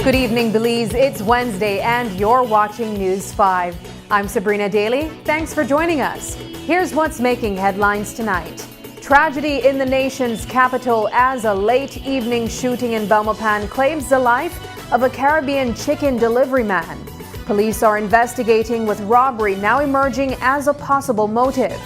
Good evening, Belize. It's Wednesday and you're watching News 5. I'm Sabrina Daly. Thanks for joining us. Here's what's making headlines tonight. Tragedy in the nation's capital as a late evening shooting in Belmopan claims the life of a Caribbean chicken delivery man. Police are investigating with robbery now emerging as a possible motive.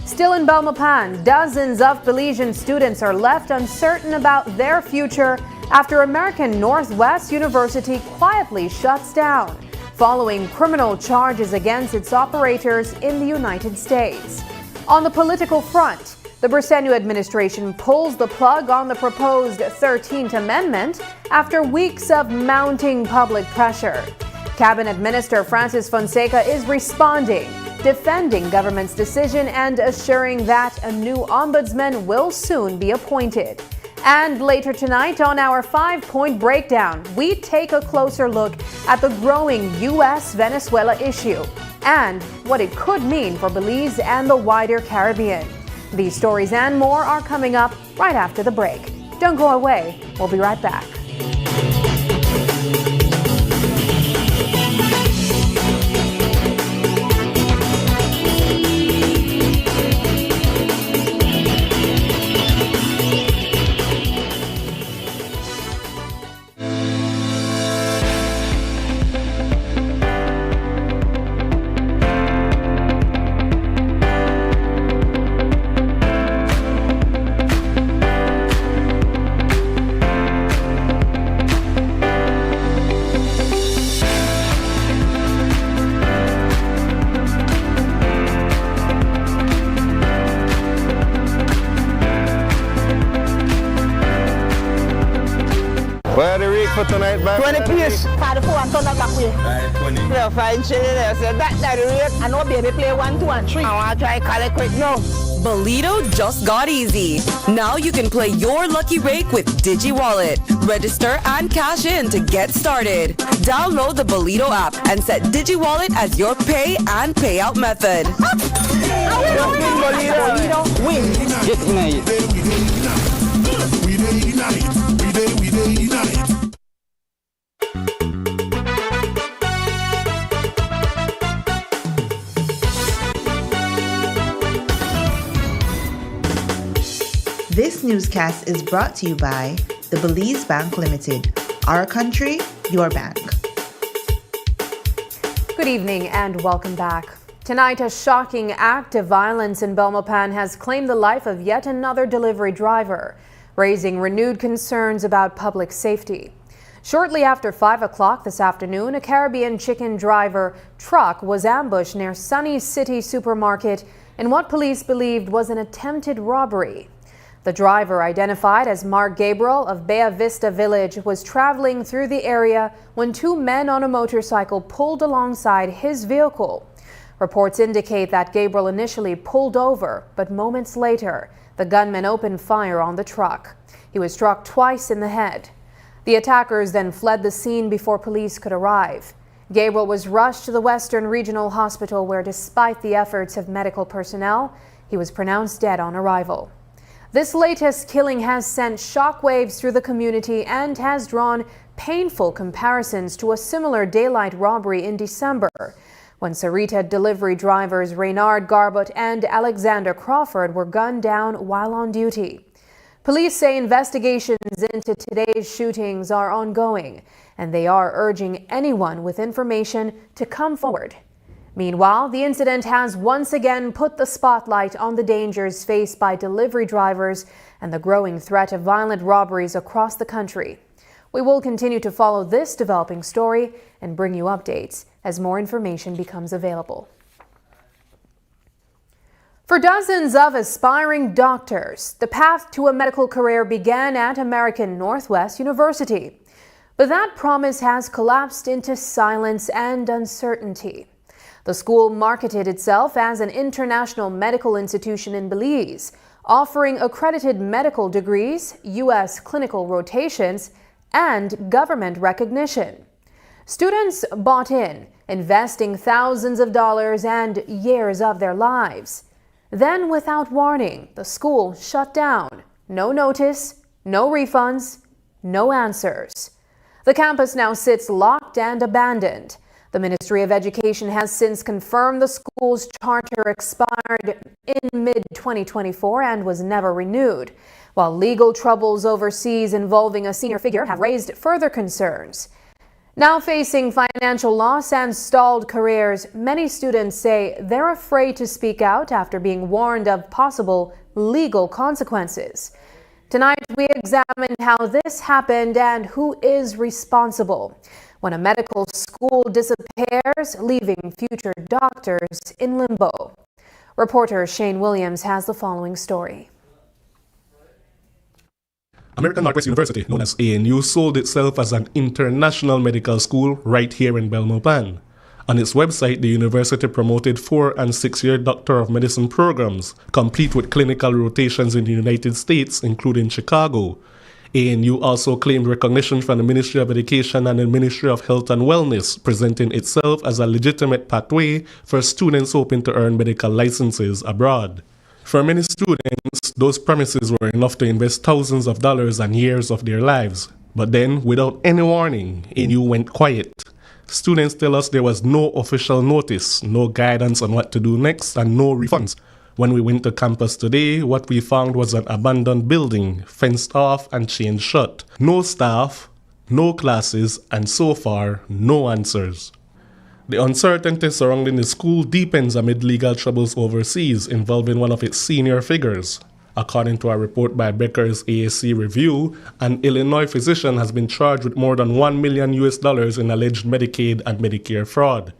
Still in Belmopan, dozens of Belizean students are left uncertain about their future after American Northwest University quietly shuts down, following criminal charges against its operators in the United States. On the political front, the Briceño administration pulls the plug on the proposed 13th Amendment after weeks of mounting public pressure. Cabinet Minister Francis Fonseca is responding, defending government's decision and assuring that a new ombudsman will soon be appointed. And later tonight on our 5-point breakdown, we take a closer look at the growing U.S.-Venezuela issue and what it could mean for Belize and the wider Caribbean. These stories and more are coming up right after the break. Don't go away. We'll be right back. for tonight, man. 20 piece. 44 and turn that back way. 20. Yeah, 5 shilling there. So that rate. I know baby play 1, 2, and 3. I want to try call it quick now. Bolito just got easy. Now you can play your lucky rake with DigiWallet. Register and cash in to get started. Download the Bolito app and set DigiWallet as your pay and payout method. Bolito win. Get in it. We unite. This newscast is brought to you by the Belize Bank Limited. Our country, your bank. Good evening and welcome back. Tonight, a shocking act of violence in Belmopan has claimed the life of yet another delivery driver, raising renewed concerns about public safety. Shortly after 5 o'clock this afternoon, a Caribbean chicken driver truck was ambushed near Sunny City Supermarket in what police believed was an attempted robbery. The driver, identified as Mark Gabriel of Bea Vista Village, was traveling through the area when 2 men on a motorcycle pulled alongside his vehicle. Reports indicate that Gabriel initially pulled over, but moments later, the gunman opened fire on the truck. He was struck twice in the head. The attackers then fled the scene before police could arrive. Gabriel was rushed to the Western Regional Hospital where, despite the efforts of medical personnel, he was pronounced dead on arrival. This latest killing has sent shockwaves through the community and has drawn painful comparisons to a similar daylight robbery in December, when Sarita delivery drivers Reynard Garbut and Alexander Crawford were gunned down while on duty. Police say investigations into today's shootings are ongoing, and they are urging anyone with information to come forward. Meanwhile, the incident has once again put the spotlight on the dangers faced by delivery drivers and the growing threat of violent robberies across the country. We will continue to follow this developing story and bring you updates as more information becomes available. For dozens of aspiring doctors, the path to a medical career began at American Northwest University. But that promise has collapsed into silence and uncertainty. The school marketed itself as an international medical institution in Belize, offering accredited medical degrees, U.S. clinical rotations, and government recognition. Students bought in, investing thousands of dollars and years of their lives. Then, without warning, the school shut down. No notice, no refunds, no answers. The campus now sits locked and abandoned. The Ministry of Education has since confirmed the school's charter expired in mid-2024 and was never renewed, while legal troubles overseas involving a senior figure have raised further concerns. Now facing financial loss and stalled careers, many students say they're afraid to speak out after being warned of possible legal consequences. Tonight, we examine how this happened and who is responsible when a medical school disappears, leaving future doctors in limbo. Reporter Shane Williams has the following story. American Northwest University, known as ANU, sold itself as an international medical school right here in Belmopan. On its website, the university promoted 4- and 6-year Doctor of Medicine programs, complete with clinical rotations in the United States, including Chicago. ANU also claimed recognition from the Ministry of Education and the Ministry of Health and Wellness, presenting itself as a legitimate pathway for students hoping to earn medical licenses abroad. For many students, those promises were enough to invest thousands of dollars and years of their lives. But then, without any warning, ANU went quiet. Students tell us there was no official notice, no guidance on what to do next, and no refunds. When we went to campus today, what we found was an abandoned building, fenced off and chained shut. No staff, no classes, and so far, no answers. The uncertainty surrounding the school deepens amid legal troubles overseas involving one of its senior figures. According to a report by Becker's AAC Review, an Illinois physician has been charged with more than $1 million in alleged Medicaid and Medicare fraud.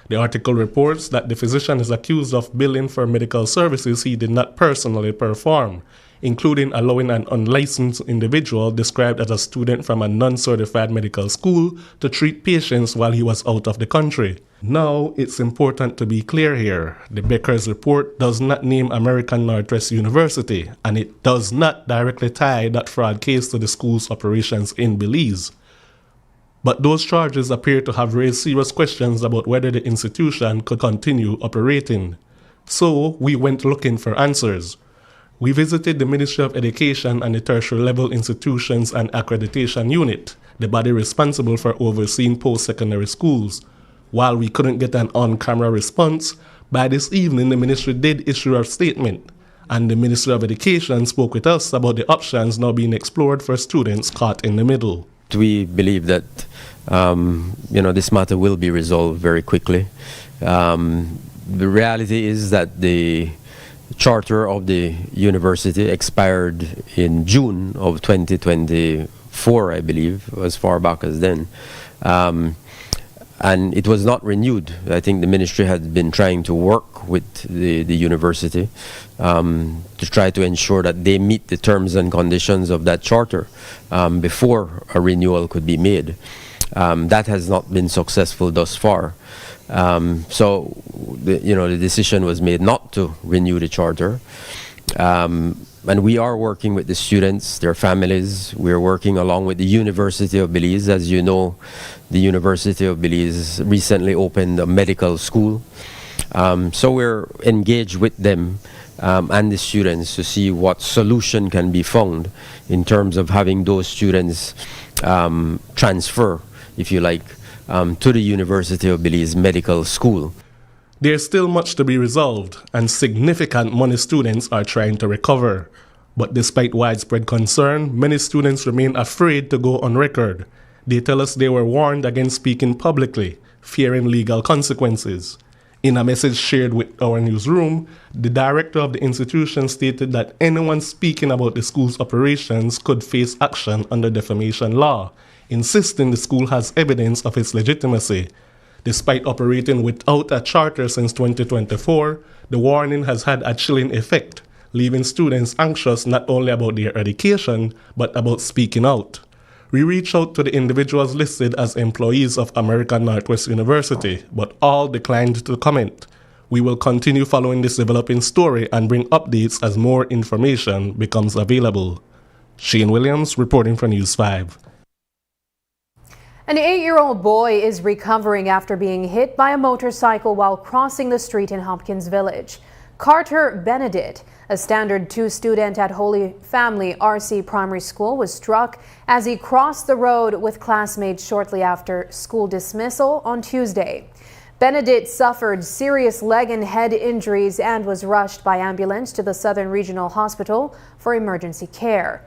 The article reports that the physician is accused of billing for medical services he did not personally perform. including allowing an unlicensed individual described as a student from a non-certified medical school to treat patients while he was out of the country. Now, it's important to be clear here. The Beckers report does not name American Northwest University, and it does not directly tie that fraud case to the school's operations in Belize. But those charges appear to have raised serious questions about whether the institution could continue operating. So, we went looking for answers. We visited the Ministry of Education and the Tertiary Level Institutions and Accreditation Unit, the body responsible for overseeing post-secondary schools. While we couldn't get an on-camera response, by this evening the ministry did issue a statement, and the Ministry of Education spoke with us about the options now being explored for students caught in the middle. We believe that this matter will be resolved very quickly. The reality is that the charter of the university expired in June of 2024, I believe, as far back as then. And it was not renewed. I think the ministry had been trying to work with the university to try to ensure that they meet the terms and conditions of that charter before a renewal could be made. That has not been successful thus far. So the decision was made not to renew the charter. And we are working with the students, their families. We're working along with the University of Belize. As you know, the University of Belize recently opened a medical school. So we're engaged with them and the students to see what solution can be found in terms of having those students transfer, if you like, to the University of Belize Medical School. There's still much to be resolved, and significant money students are trying to recover. But despite widespread concern, many students remain afraid to go on record. They tell us they were warned against speaking publicly, fearing legal consequences. In a message shared with our newsroom, the director of the institution stated that anyone speaking about the school's operations could face action under defamation law, insisting the school has evidence of its legitimacy. Despite operating without a charter since 2024, the warning has had a chilling effect, leaving students anxious not only about their education, but about speaking out. We reached out to the individuals listed as employees of American Northwest University, but all declined to comment. We will continue following this developing story and bring updates as more information becomes available. Shane Williams reporting for News 5. An 8-year-old boy is recovering after being hit by a motorcycle while crossing the street in Hopkins Village. Carter Benedict, a Standard 2 student at Holy Family RC Primary School, was struck as he crossed the road with classmates shortly after school dismissal on Tuesday. Benedict suffered serious leg and head injuries and was rushed by ambulance to the Southern Regional Hospital for emergency care.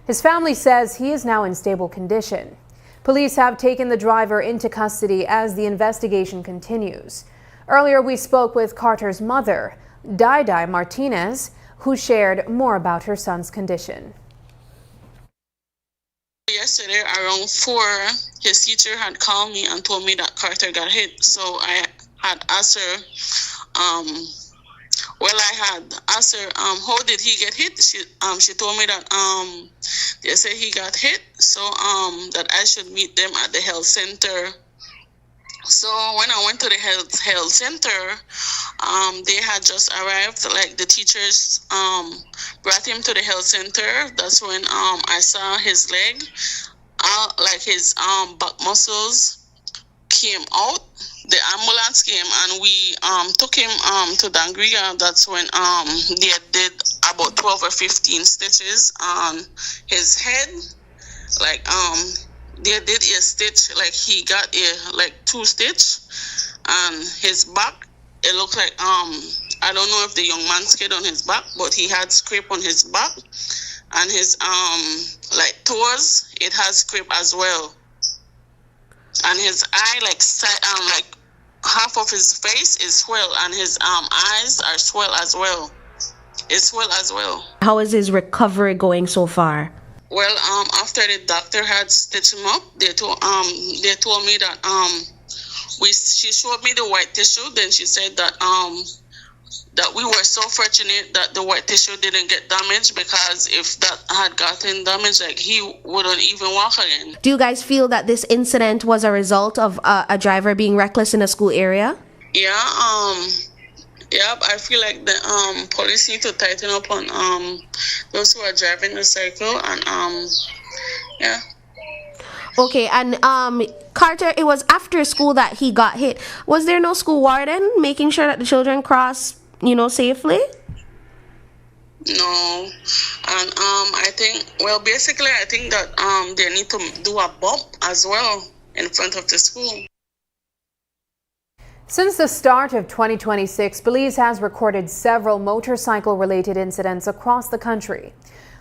His family says he is now in stable condition. Police have taken the driver into custody as the investigation continues. Earlier, we spoke with Carter's mother, Dai Martinez, who shared more about her son's condition. Yesterday around 4, his teacher had called me and told me that Carter got hit. So I had asked her, how did he get hit? She told me that they said he got hit, so that I should meet them at the health center. So when I went to the health center, they had just arrived. Like the teachers brought him to the health center. That's when I saw his leg, like his back muscles came out. The ambulance came and we took him to Dangriga. That's when they did about 12 or 15 stitches on his head. Like they did a stitch, like he got a 2 stitch, and his back, it looked like I don't know if the young man skid on his back, but he had scrape on his back, and his toes, it has scrape as well, and his eye, like half of his face is swell, and his eyes are swell as well. It's swell as well. How is his recovery going so far? Well, after the doctor had stitched him up, they told me that she showed me the white tissue. Then she said that that we were so fortunate that the wet tissue didn't get damaged, because if that had gotten damaged, like, he wouldn't even walk again. Do you guys feel that this incident was a result of a driver being reckless in a school area? Yeah, I feel like the police need to tighten up on those who are driving the cycle, and yeah. Okay, and Carter, it was after school that he got hit. Was there no school warden making sure that the children cross, safely? No, and I think, well, basically, I think that they need to do a bump as well in front of the school. Since the start of 2026, Belize has recorded several motorcycle-related incidents across the country.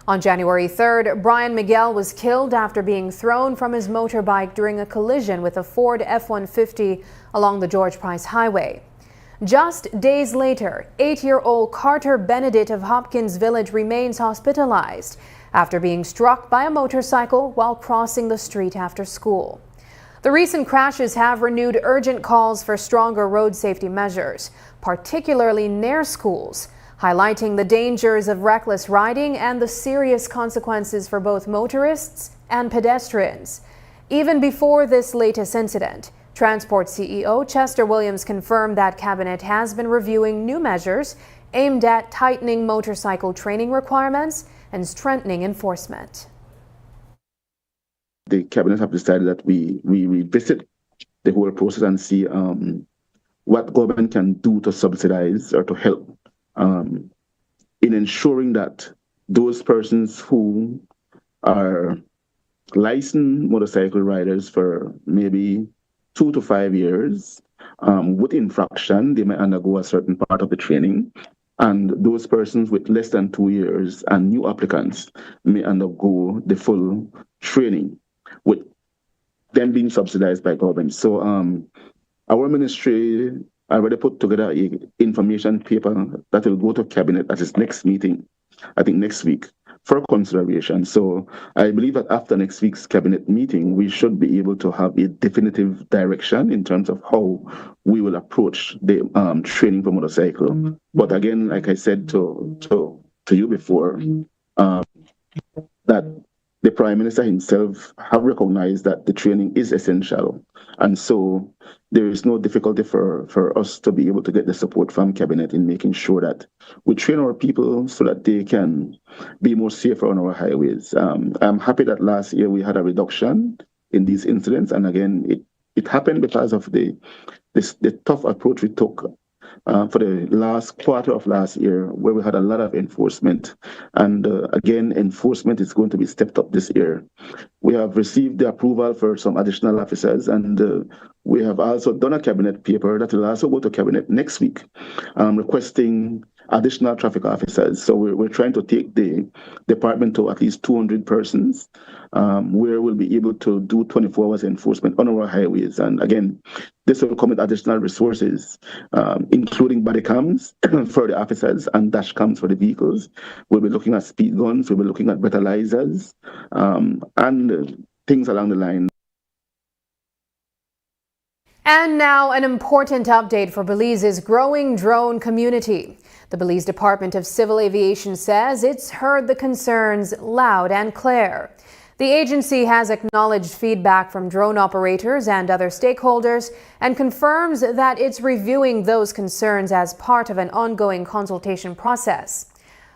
On January 3rd, Brian Miguel was killed after being thrown from his motorbike during a collision with a Ford F-150 along the George Price Highway. Just days later, 8-year-old Carter Benedict of Hopkins Village remains hospitalized after being struck by a motorcycle while crossing the street after school. The recent crashes have renewed urgent calls for stronger road safety measures, particularly near schools, highlighting the dangers of reckless riding and the serious consequences for both motorists and pedestrians. Even before this latest incident, Transport CEO Chester Williams confirmed that Cabinet has been reviewing new measures aimed at tightening motorcycle training requirements and strengthening enforcement. The Cabinet have decided that we revisit the whole process and see what government can do to subsidize or to help in ensuring that those persons who are licensed motorcycle riders for maybe 2 to 5 years with infraction, they may undergo a certain part of the training, and those persons with less than 2 years and new applicants may undergo the full training, with them being subsidized by government. So our ministry already put together an information paper that will go to Cabinet at its next meeting, I think next week, for consideration. So I believe that after next week's Cabinet meeting, we should be able to have a definitive direction in terms of how we will approach the training for motorcycle. But again, like I said to you before, that the Prime Minister himself have recognized that the training is essential. And so there is no difficulty for us to be able to get the support from Cabinet in making sure that we train our people so that they can be more safer on our highways. I'm happy that last year we had a reduction in these incidents. And again, it happened because of the tough approach we took for the last quarter of last year, where we had a lot of enforcement. And again, enforcement is going to be stepped up this year. We have received the approval for some additional officers, and we have also done a Cabinet paper that will also go to Cabinet next week, requesting additional traffic officers. So we're trying to take the department to at least 200 persons, where we'll be able to do 24 hours enforcement on our highways. And again, this will come with additional resources, including body cams for the officers and dash cams for the vehicles. We'll be looking at speed guns, we'll be looking at breathalyzers, and things along the line. And now an important update for Belize's growing drone community. The Belize Department of Civil Aviation says it's heard the concerns loud and clear. The agency has acknowledged feedback from drone operators and other stakeholders and confirms that it's reviewing those concerns as part of an ongoing consultation process.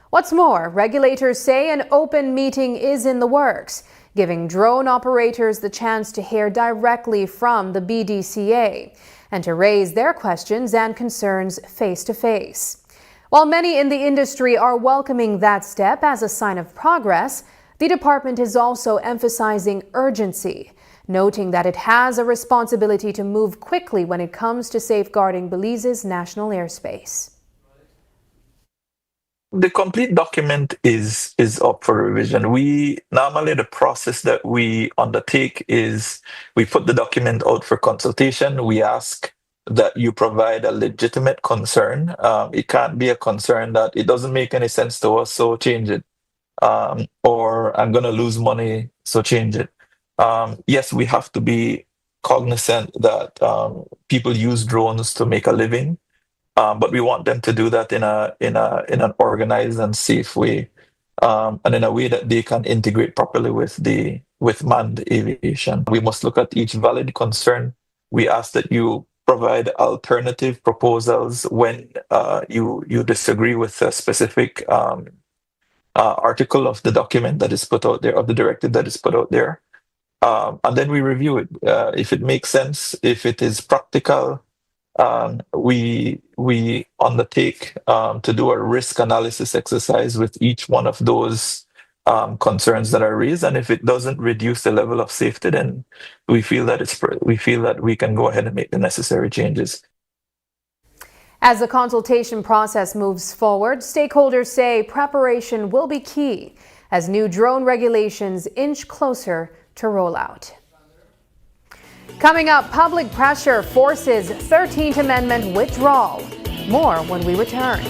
What's more, regulators say an open meeting is in the works, giving drone operators the chance to hear directly from the BDCA and to raise their questions and concerns face to face. While many in the industry are welcoming that step as a sign of progress, the department is also emphasizing urgency, noting that it has a responsibility to move quickly when it comes to safeguarding Belize's national airspace. The complete document is up for revision. Normally the process that we undertake is we put the document out for consultation. We ask that you provide a legitimate concern. It can't be a concern that it doesn't make any sense to us, so change it. Or I'm going to lose money, so change it. Yes, we have to be cognizant that people use drones to make a living. but we want them to do that in an organized and safe way, and in a way that they can integrate properly with manned aviation. We must look at each valid concern. We ask that you provide alternative proposals when you disagree with a specific article of the document that is put out there, of the directive that is put out there. And then we review it. If it makes sense, if it is practical, we undertake to do a risk analysis exercise with each one of those concerns that are raised. And if it doesn't reduce the level of safety, then we feel that we can go ahead and make the necessary changes. As the consultation process moves forward, stakeholders say preparation will be key as new drone regulations inch closer to rollout. Coming up, public pressure forces 13th Amendment withdrawal. More when we return.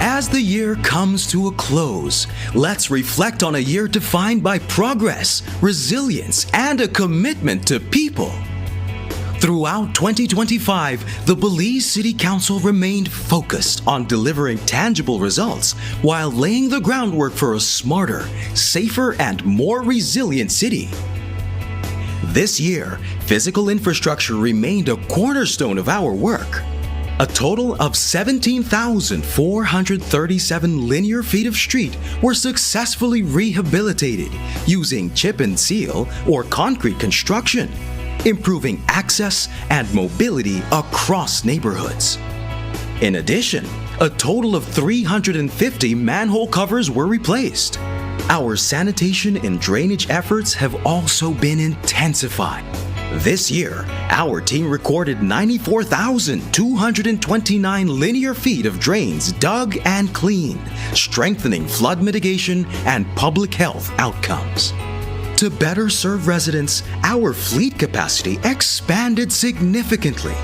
As the year comes to a close, let's reflect on a year defined by progress, resilience, and a commitment to people. Throughout 2025, the Belize City Council remained focused on delivering tangible results while laying the groundwork for a smarter, safer, and more resilient city. This year, physical infrastructure remained a cornerstone of our work. A total of 17,437 linear feet of street were successfully rehabilitated using chip and seal or concrete construction, improving access and mobility across neighborhoods. In addition, a total of 350 manhole covers were replaced. Our sanitation and drainage efforts have also been intensified. This year, our team recorded 94,229 linear feet of drains dug and cleaned, strengthening flood mitigation and public health outcomes. To better serve residents, our fleet capacity expanded significantly.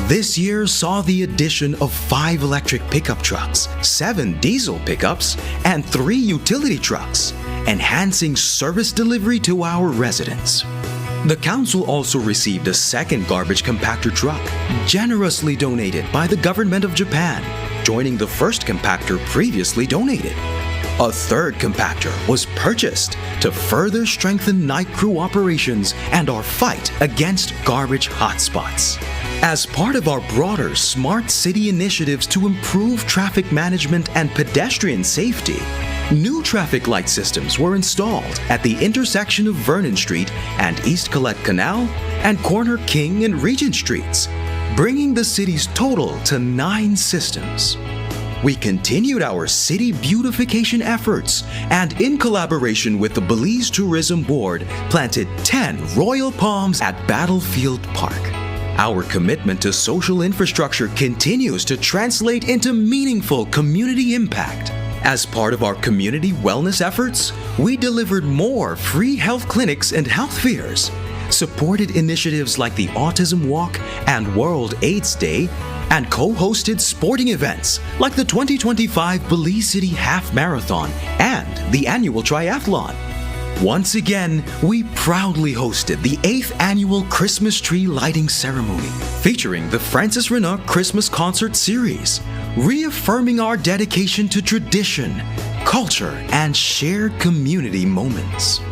This year saw the addition of 5 electric pickup trucks, 7 diesel pickups, and 3 utility trucks, enhancing service delivery to our residents. The council also received a second garbage compactor truck, generously donated by the government of Japan, joining the first compactor previously donated. A third compactor was purchased to further strengthen night crew operations and our fight against garbage hotspots. As part of our broader smart city initiatives to improve traffic management and pedestrian safety, new traffic light systems were installed at the intersection of Vernon Street and East Colette Canal and corner King and Regent Streets, bringing the city's total to 9 systems. We continued our city beautification efforts and, in collaboration with the Belize Tourism Board, planted 10 royal palms at Battlefield Park. Our commitment to social infrastructure continues to translate into meaningful community impact. As part of our community wellness efforts, we delivered more free health clinics and health fairs, supported initiatives like the Autism Walk and World AIDS Day, and co-hosted sporting events like the 2025 Belize City Half Marathon and the annual Triathlon. Once again, we proudly hosted the 8th annual Christmas tree lighting ceremony, featuring the Francis Renaud Christmas Concert Series, reaffirming our dedication to tradition, culture, and shared community moments.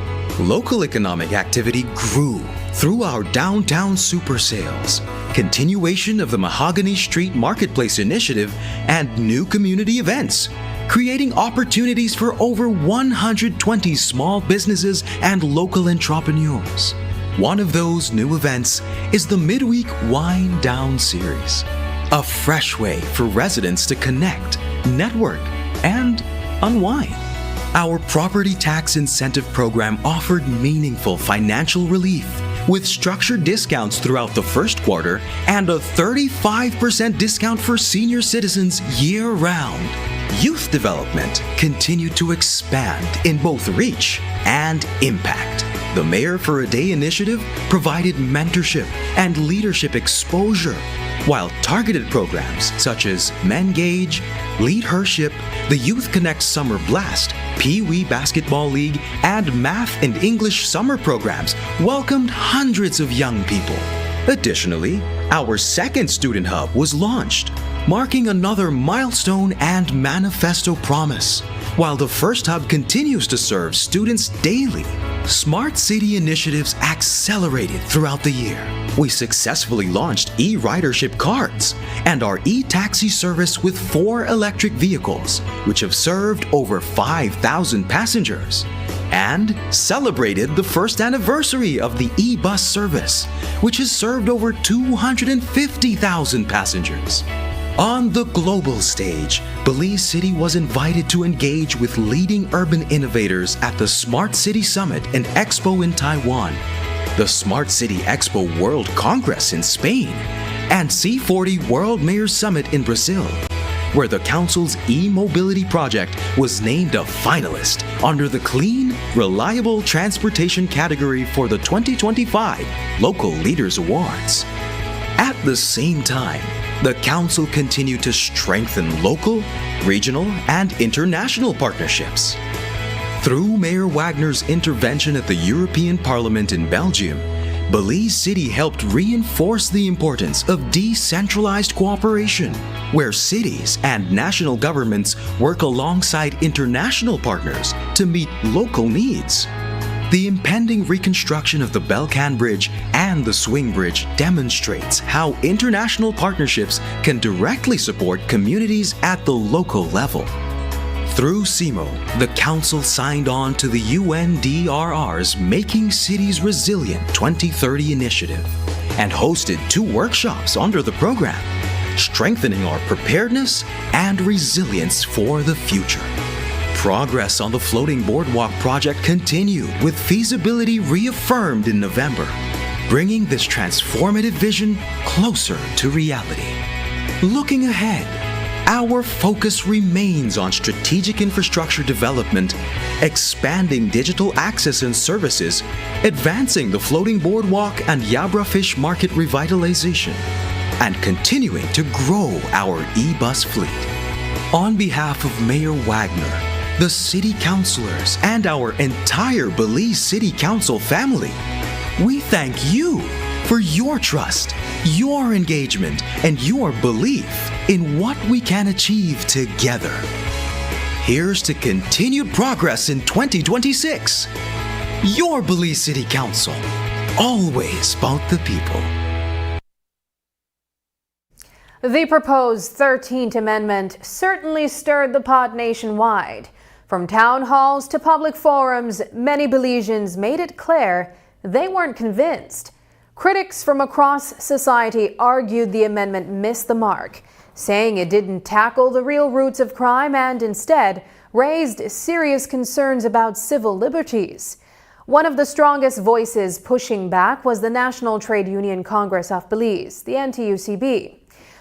Local economic activity grew through our downtown super sales, continuation of the Mahogany Street Marketplace initiative, and new community events, creating opportunities for over 120 small businesses and local entrepreneurs. One of those new events is the Midweek Wind Down Series, a fresh way for residents to connect, network, and unwind. Our property tax incentive program offered meaningful financial relief with structured discounts throughout the first quarter and a 35% discount for senior citizens year-round. Youth development continued to expand in both reach and impact. The Mayor for a Day initiative provided mentorship and leadership exposure, while targeted programs such as Mengage, Lead Hership, the Youth Connect Summer Blast, Pee Wee Basketball League, and Math and English summer programs welcomed hundreds of young people. Additionally, our second student hub was launched, marking another milestone and manifesto promise. While the first hub continues to serve students daily, Smart City initiatives accelerated throughout the year. We successfully launched e-ridership cards and our e-taxi service with 4 electric vehicles, which have served over 5,000 passengers, and celebrated the first anniversary of the e-bus service, which has served over 250,000 passengers. On the global stage, Belize City was invited to engage with leading urban innovators at the Smart City Summit and Expo in Taiwan, the Smart City Expo World Congress in Spain, and C40 World Mayors Summit in Brazil, where the Council's e-mobility project was named a finalist under the Clean, Reliable Transportation category for the 2025 Local Leaders Awards. At the same time, the Council continued to strengthen local, regional, and international partnerships. Through Mayor Wagner's intervention at the European Parliament in Belgium, Belize City helped reinforce the importance of decentralized cooperation, where cities and national governments work alongside international partners to meet local needs. The impending reconstruction of the Belcan Bridge and the Swing Bridge demonstrates how international partnerships can directly support communities at the local level. Through CIMO, the Council signed on to the UNDRR's Making Cities Resilient 2030 initiative and hosted 2 workshops under the program, strengthening our preparedness and resilience for the future. Progress on the Floating Boardwalk project continued with feasibility reaffirmed in November, bringing this transformative vision closer to reality. Looking ahead, our focus remains on strategic infrastructure development, expanding digital access and services, advancing the Floating Boardwalk and Yabra Fish Market revitalization, and continuing to grow our e-bus fleet. On behalf of Mayor Wagner, the City Councilors, and our entire Belize City Council family, we thank you for your trust, your engagement, and your belief in what we can achieve together. Here's to continued progress in 2026. Your Belize City Council, always about the people. The proposed 13th Amendment certainly stirred the pot nationwide. From town halls to public forums, many Belizeans made it clear they weren't convinced. Critics from across society argued the amendment missed the mark, saying it didn't tackle the real roots of crime and instead raised serious concerns about civil liberties. One of the strongest voices pushing back was the National Trade Union Congress of Belize, the NTUCB,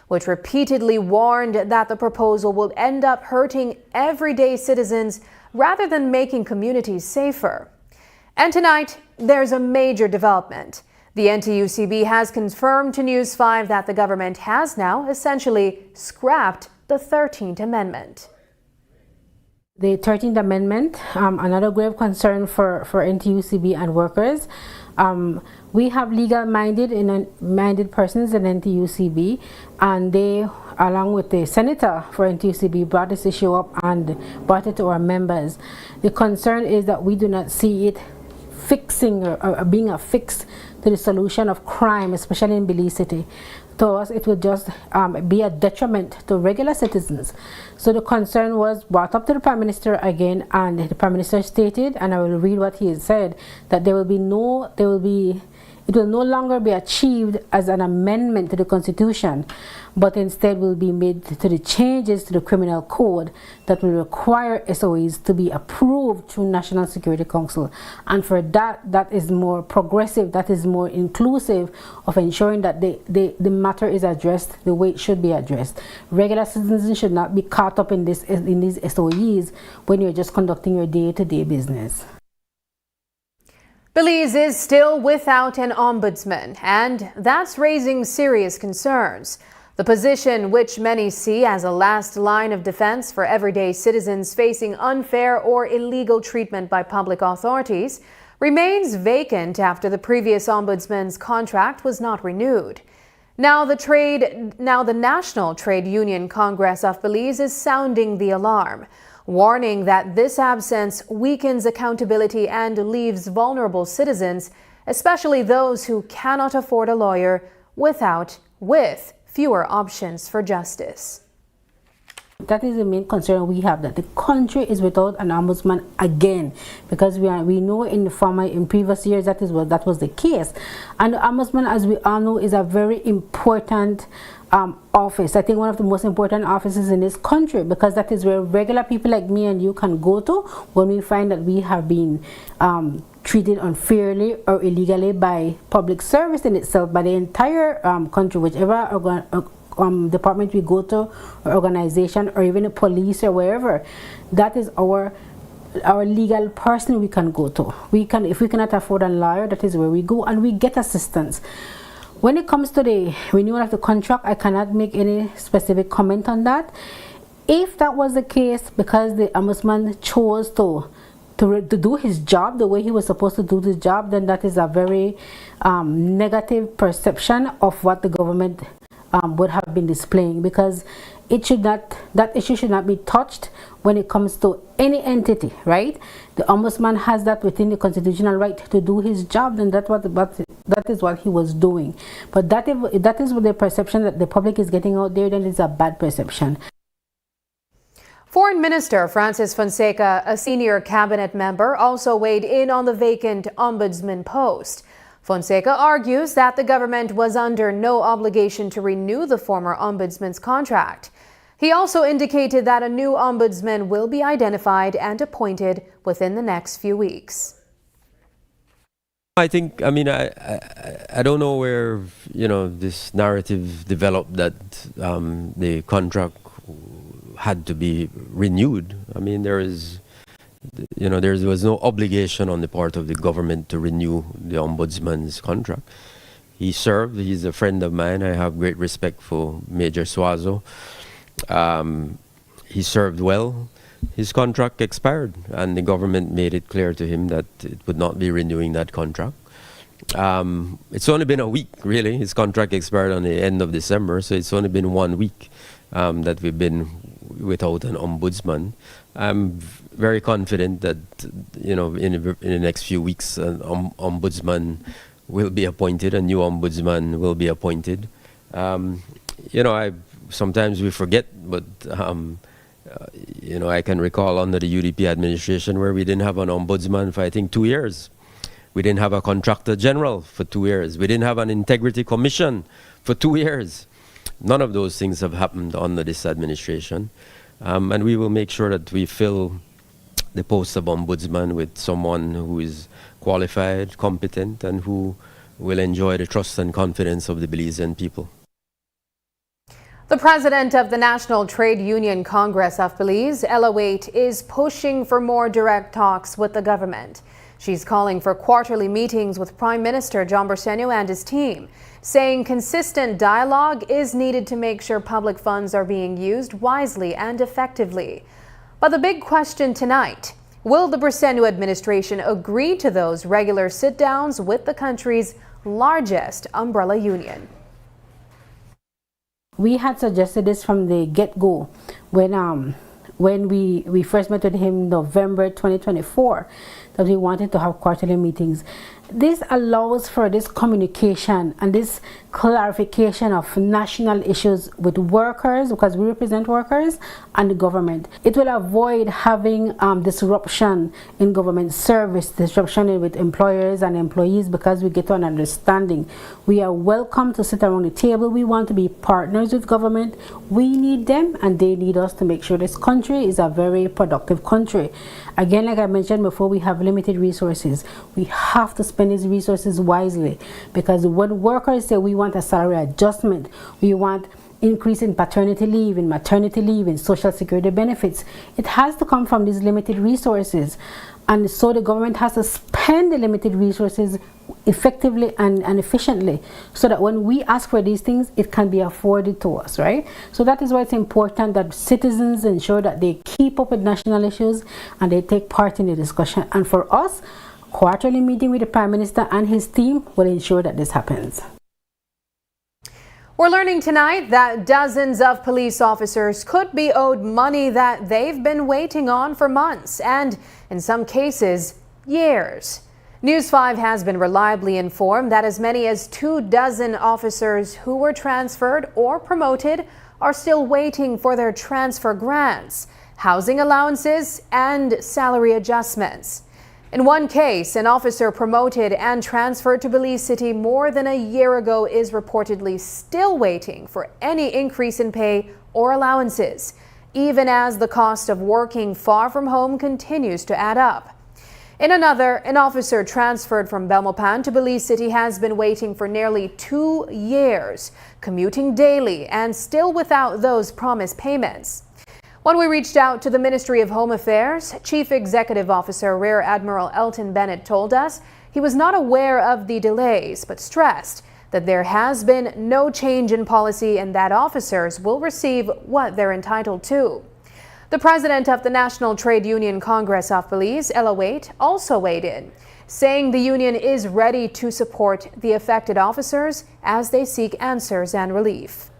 which repeatedly warned that the proposal will end up hurting everyday citizens rather than making communities safer. And tonight, there's a major development. The NTUCB has confirmed to News 5 that the government has now essentially scrapped the 13th Amendment. The 13th Amendment, another grave concern for NTUCB and workers. We have legal-minded persons in NTUCB, and they, along with the senator for NTUCB, brought this issue up and brought it to our members. The concern is that we do not see it fixing or being a fix to the solution of crime, especially in Belize City. To us, it would just be a detriment to regular citizens. So the concern was brought up to the Prime Minister again, and the Prime Minister stated, and I will read what he had said, that it will no longer be achieved as an amendment to the Constitution, but instead will be made to the changes to the Criminal Code that will require SOEs to be approved through National Security Council. And for that is more progressive, that is more inclusive of ensuring that the matter is addressed the way it should be addressed. Regular citizens should not be caught up in these SOEs when you're just conducting your day-to-day business. Belize is still without an ombudsman, and that's raising serious concerns. The position, which many see as a last line of defense for everyday citizens facing unfair or illegal treatment by public authorities, remains vacant after the previous ombudsman's contract was not renewed. Now the National Trade Union Congress of Belize is sounding the alarm, warning that this absence weakens accountability and leaves vulnerable citizens, especially those who cannot afford a lawyer, with fewer options for justice. That is the main concern we have, that the country is without an ombudsman again, because we know in previous years that was the case. And the ombudsman, as we all know, is a very important office. I think one of the most important offices in this country, because that is where regular people like me and you can go to when we find that we have been treated unfairly or illegally by public service in itself, by the entire country, whichever department we go to, or organization, or even the police or wherever. That is our legal person we can go to. If we cannot afford a lawyer, that is where we go and we get assistance. When it comes to the renewal of the contract, I cannot make any specific comment on that. If that was the case, because the ombudsman chose to do his job the way he was supposed to do his job, then that is a very negative perception of what the government would have been displaying, because that issue should not be touched when it comes to any entity, right? The ombudsman has that within the constitutional right to do his job, and that is what he was doing. But that is the perception that the public is getting out there, then it's a bad perception. Foreign Minister Francis Fonseca, a senior cabinet member, also weighed in on the vacant ombudsman post. Fonseca argues that the government was under no obligation to renew the former ombudsman's contract. He also indicated that a new ombudsman will be identified and appointed within the next few weeks. I don't know where, this narrative developed that the contract had to be renewed. There was no obligation on the part of the government to renew the ombudsman's contract. He's a friend of mine. I have great respect for Major Suazo. He served well. His contract expired, and the government made it clear to him that it would not be renewing that contract. It's only been a week, really. His contract expired on the end of December, so it's only been 1 week that we've been without an ombudsman. I'm very confident that in the next few weeks an ombudsman will be appointed, a new ombudsman will be appointed. Sometimes we forget, but I can recall under the UDP administration where we didn't have an ombudsman for, I think, 2 years. We didn't have a contractor general for 2 years. We didn't have an integrity commission for 2 years. None of those things have happened under this administration. And we will make sure that we fill the post of ombudsman with someone who is qualified, competent, and who will enjoy the trust and confidence of the Belizean people. The president of the National Trade Union Congress of Belize, Ella Waite, is pushing for more direct talks with the government. She's calling for quarterly meetings with Prime Minister John Bersenio and his team, saying consistent dialogue is needed to make sure public funds are being used wisely and effectively. But the big question tonight, will the Bersenio administration agree to those regular sit-downs with the country's largest umbrella union? We had suggested this from the get-go when we first met with him in November 2024, that we wanted to have quarterly meetings. This allows for this communication and this clarification of national issues with workers, because we represent workers, and the government. It will avoid having disruption in government service, disruption with employers and employees, because we get to an understanding. We are welcome to sit around the table. We want to be partners with government. We need them and they need us to make sure this country is a very productive country. Again, like I mentioned before, we have limited resources. We have to spend these resources wisely, because when workers say we want a salary adjustment, we want increase in paternity leave, in maternity leave, in social security benefits, it has to come from these limited resources. And so the government has to spend the limited resources effectively and efficiently, so that when we ask for these things, it can be afforded to us, right? So that is why it's important that citizens ensure that they keep up with national issues and they take part in the discussion. And for us, quarterly meeting with the Prime Minister and his team will ensure that this happens. We're learning tonight that dozens of police officers could be owed money that they've been waiting on for months and, in some cases, years. News 5 has been reliably informed that as many as 24 officers who were transferred or promoted are still waiting for their transfer grants, housing allowances, and salary adjustments. In one case, an officer promoted and transferred to Belize City more than a year ago is reportedly still waiting for any increase in pay or allowances, even as the cost of working far from home continues to add up. In another, an officer transferred from Belmopan to Belize City has been waiting for nearly 2 years, commuting daily and still without those promised payments. When we reached out to the Ministry of Home Affairs, Chief Executive Officer Rear Admiral Elton Bennett told us he was not aware of the delays, but stressed that there has been no change in policy and that officers will receive what they're entitled to. The president of the National Trade Union Congress of Belize, Ella Waite, also weighed in, saying the union is ready to support the affected officers as they seek answers and relief.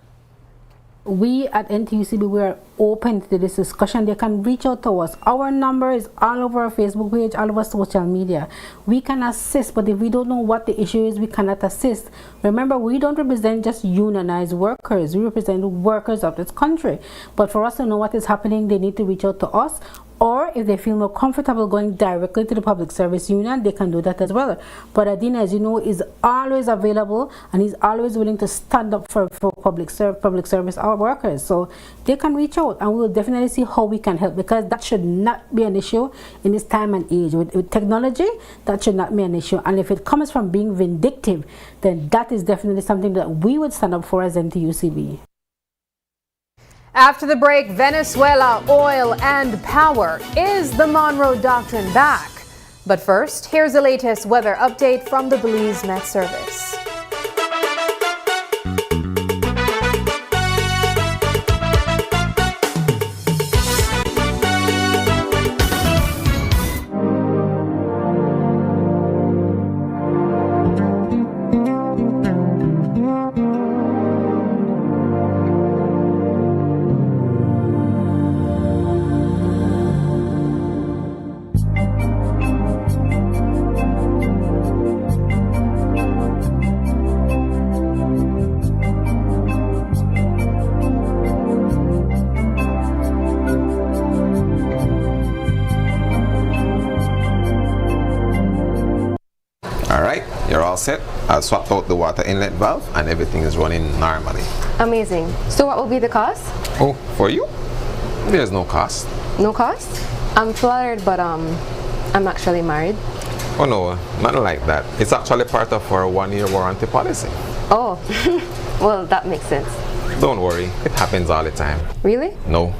We at NTUCB, we are open to this discussion. They can reach out to us. Our number is all over our Facebook page, all over social media. We can assist, but if we don't know what the issue is, we cannot assist. Remember, we don't represent just unionized workers. We represent workers of this country. But for us to know what is happening, they need to reach out to us. Or if they feel more comfortable going directly to the Public Service Union, they can do that as well. But Adina, as you know, is always available and he's always willing to stand up for public service our workers. So they can reach out and we will definitely see how we can help, because that should not be an issue in this time and age. With technology, that should not be an issue. And if it comes from being vindictive, then that is definitely something that we would stand up for as NTUCB. After the break, Venezuela, oil and power. Is the Monroe Doctrine back? But first, here's the latest weather update from the Belize Met Service. Set. I'll swap out the water inlet valve and everything is running normally. Amazing. So what will be the cost? Oh, for you? There's no cost. No cost? I'm flattered, but I'm actually married. Oh no, nothing like that. It's actually part of our 1-year warranty policy. Oh, well, that makes sense. Don't worry, it happens all the time. Really? No.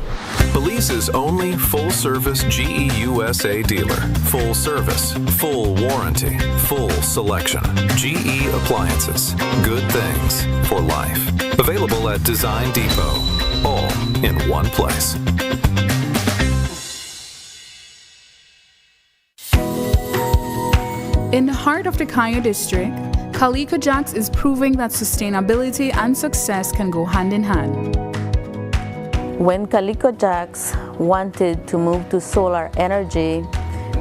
Belize's only full-service GE USA dealer. Full service, full warranty, full selection. GE Appliances. Good things for life. Available at Design Depot. All in one place. In the heart of the Cayo district, Calico Jacks is proving that sustainability and success can go hand in hand. When Calico Jacks wanted to move to solar energy,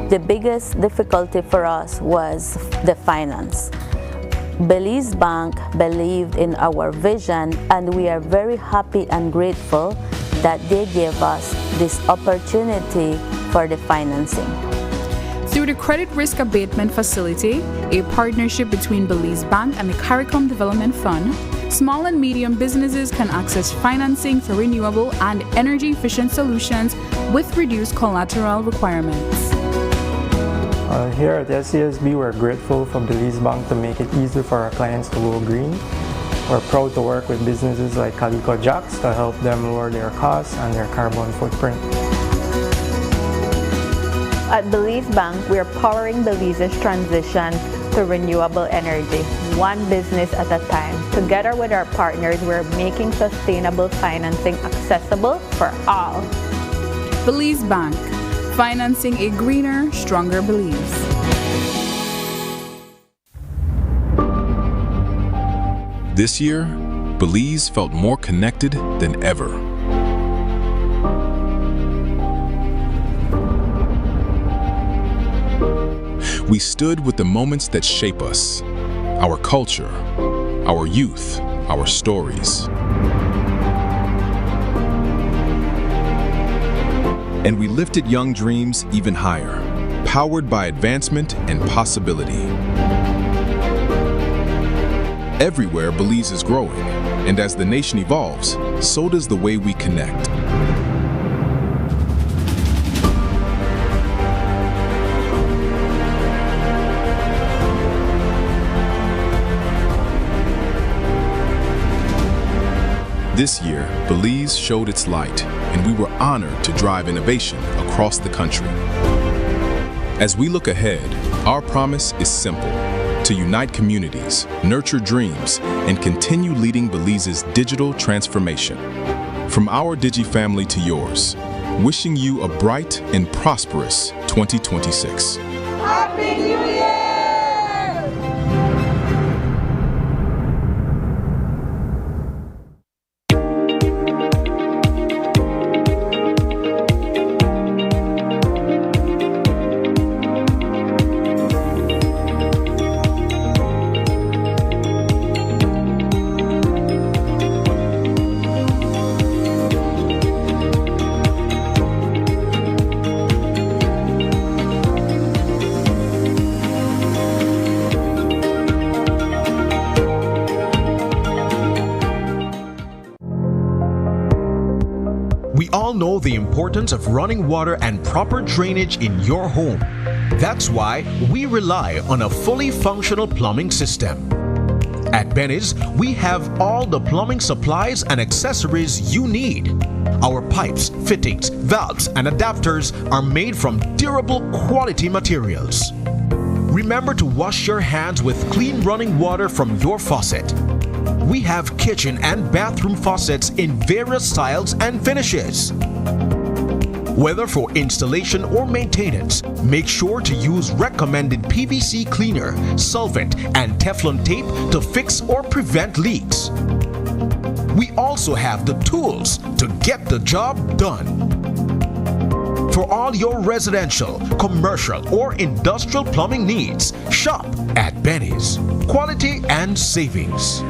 the biggest difficulty for us was the finance. Belize Bank believed in our vision, and we are very happy and grateful that they gave us this opportunity for the financing. Through the Credit Risk Abatement Facility, a partnership between Belize Bank and the CARICOM Development Fund, small and medium businesses can access financing for renewable and energy-efficient solutions with reduced collateral requirements. Here at SCSB, we're grateful for Belize Bank to make it easier for our clients to go green. We're proud to work with businesses like Calico Jacks to help them lower their costs and their carbon footprint. At Belize Bank, we are powering Belize's transition to renewable energy, one business at a time. Together with our partners, we're making sustainable financing accessible for all. Belize Bank, financing a greener, stronger Belize. This year, Belize felt more connected than ever. We stood with the moments that shape us, our culture, our youth, our stories. And we lifted young dreams even higher, powered by advancement and possibility. Everywhere, Belize is growing, and as the nation evolves, so does the way we connect. This year, Belize showed its light, and we were honored to drive innovation across the country. As we look ahead, our promise is simple: to unite communities, nurture dreams, and continue leading Belize's digital transformation. From our Digi family to yours, wishing you a bright and prosperous 2026. Happy New Year! We all know the importance of running water and proper drainage in your home. That's why we rely on a fully functional plumbing system. At Benny's, we have all the plumbing supplies and accessories you need. Our pipes, fittings, valves, and adapters are made from durable quality materials. Remember to wash your hands with clean running water from your faucet. We have kitchen and bathroom faucets in various styles and finishes. Whether for installation or maintenance, make sure to use recommended PVC cleaner, solvent, and Teflon tape to fix or prevent leaks. We also have the tools to get the job done. For all your residential, commercial, or industrial plumbing needs, shop at Benny's. Quality and savings.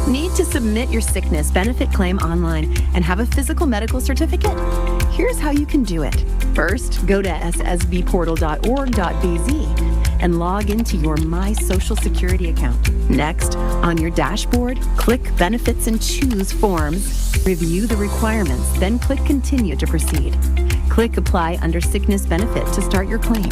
Need to submit your sickness benefit claim online and have a physical medical certificate? Here's how you can do it. First, go to ssbportal.org.bz and log into your My Social Security account. Next, on your dashboard, click Benefits and choose Forms. Review the requirements, then click Continue to proceed. Click Apply under Sickness Benefit to start your claim.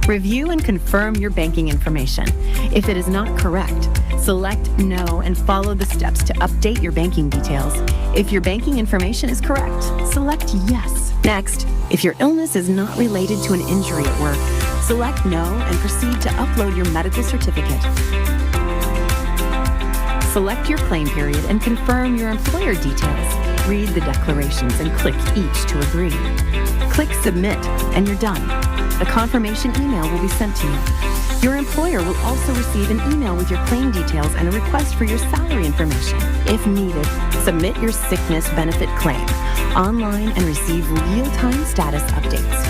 Review and confirm your banking information. If it is not correct, select No and follow the steps to update your banking details. If your banking information is correct, select Yes. Next, if your illness is not related to an injury at work, select No and proceed to upload your medical certificate. Select your claim period and confirm your employer details. Read the declarations and click each to agree. Click Submit and you're done. A confirmation email will be sent to you. Your employer will also receive an email with your claim details and a request for your salary information. If needed, submit your sickness benefit claim online and receive real-time status updates.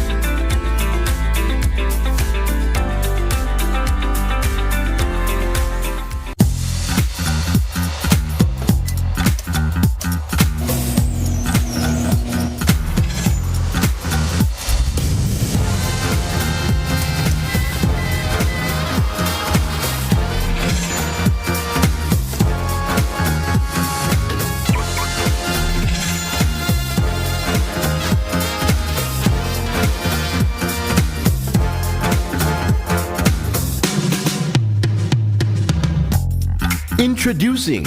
Introducing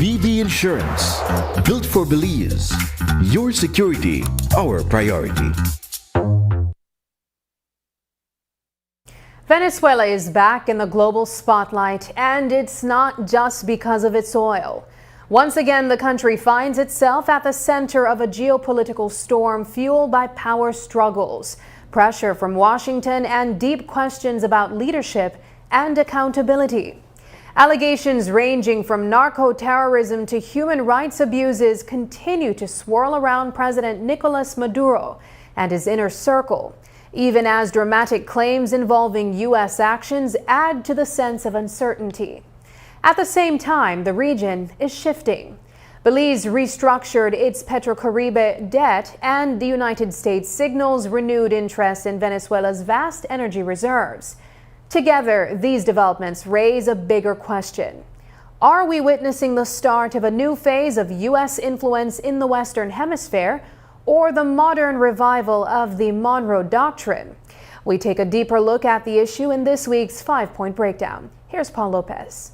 BB Insurance. Built for Belize. Your security, our priority. Venezuela is back in the global spotlight, and it's not just because of its oil. Once again, the country finds itself at the center of a geopolitical storm fueled by power struggles, pressure from Washington, and deep questions about leadership and accountability. Allegations ranging from narco-terrorism to human rights abuses continue to swirl around President Nicolas Maduro and his inner circle, even as dramatic claims involving U.S. actions add to the sense of uncertainty. At the same time, the region is shifting. Belize restructured its Petrocaribe debt, and the United States signals renewed interest in Venezuela's vast energy reserves. Together, these developments raise a bigger question. Are we witnessing the start of a new phase of U.S. influence in the Western Hemisphere, or the modern revival of the Monroe Doctrine? We take a deeper look at the issue in this week's 5-Point Breakdown. Here's Paul Lopez.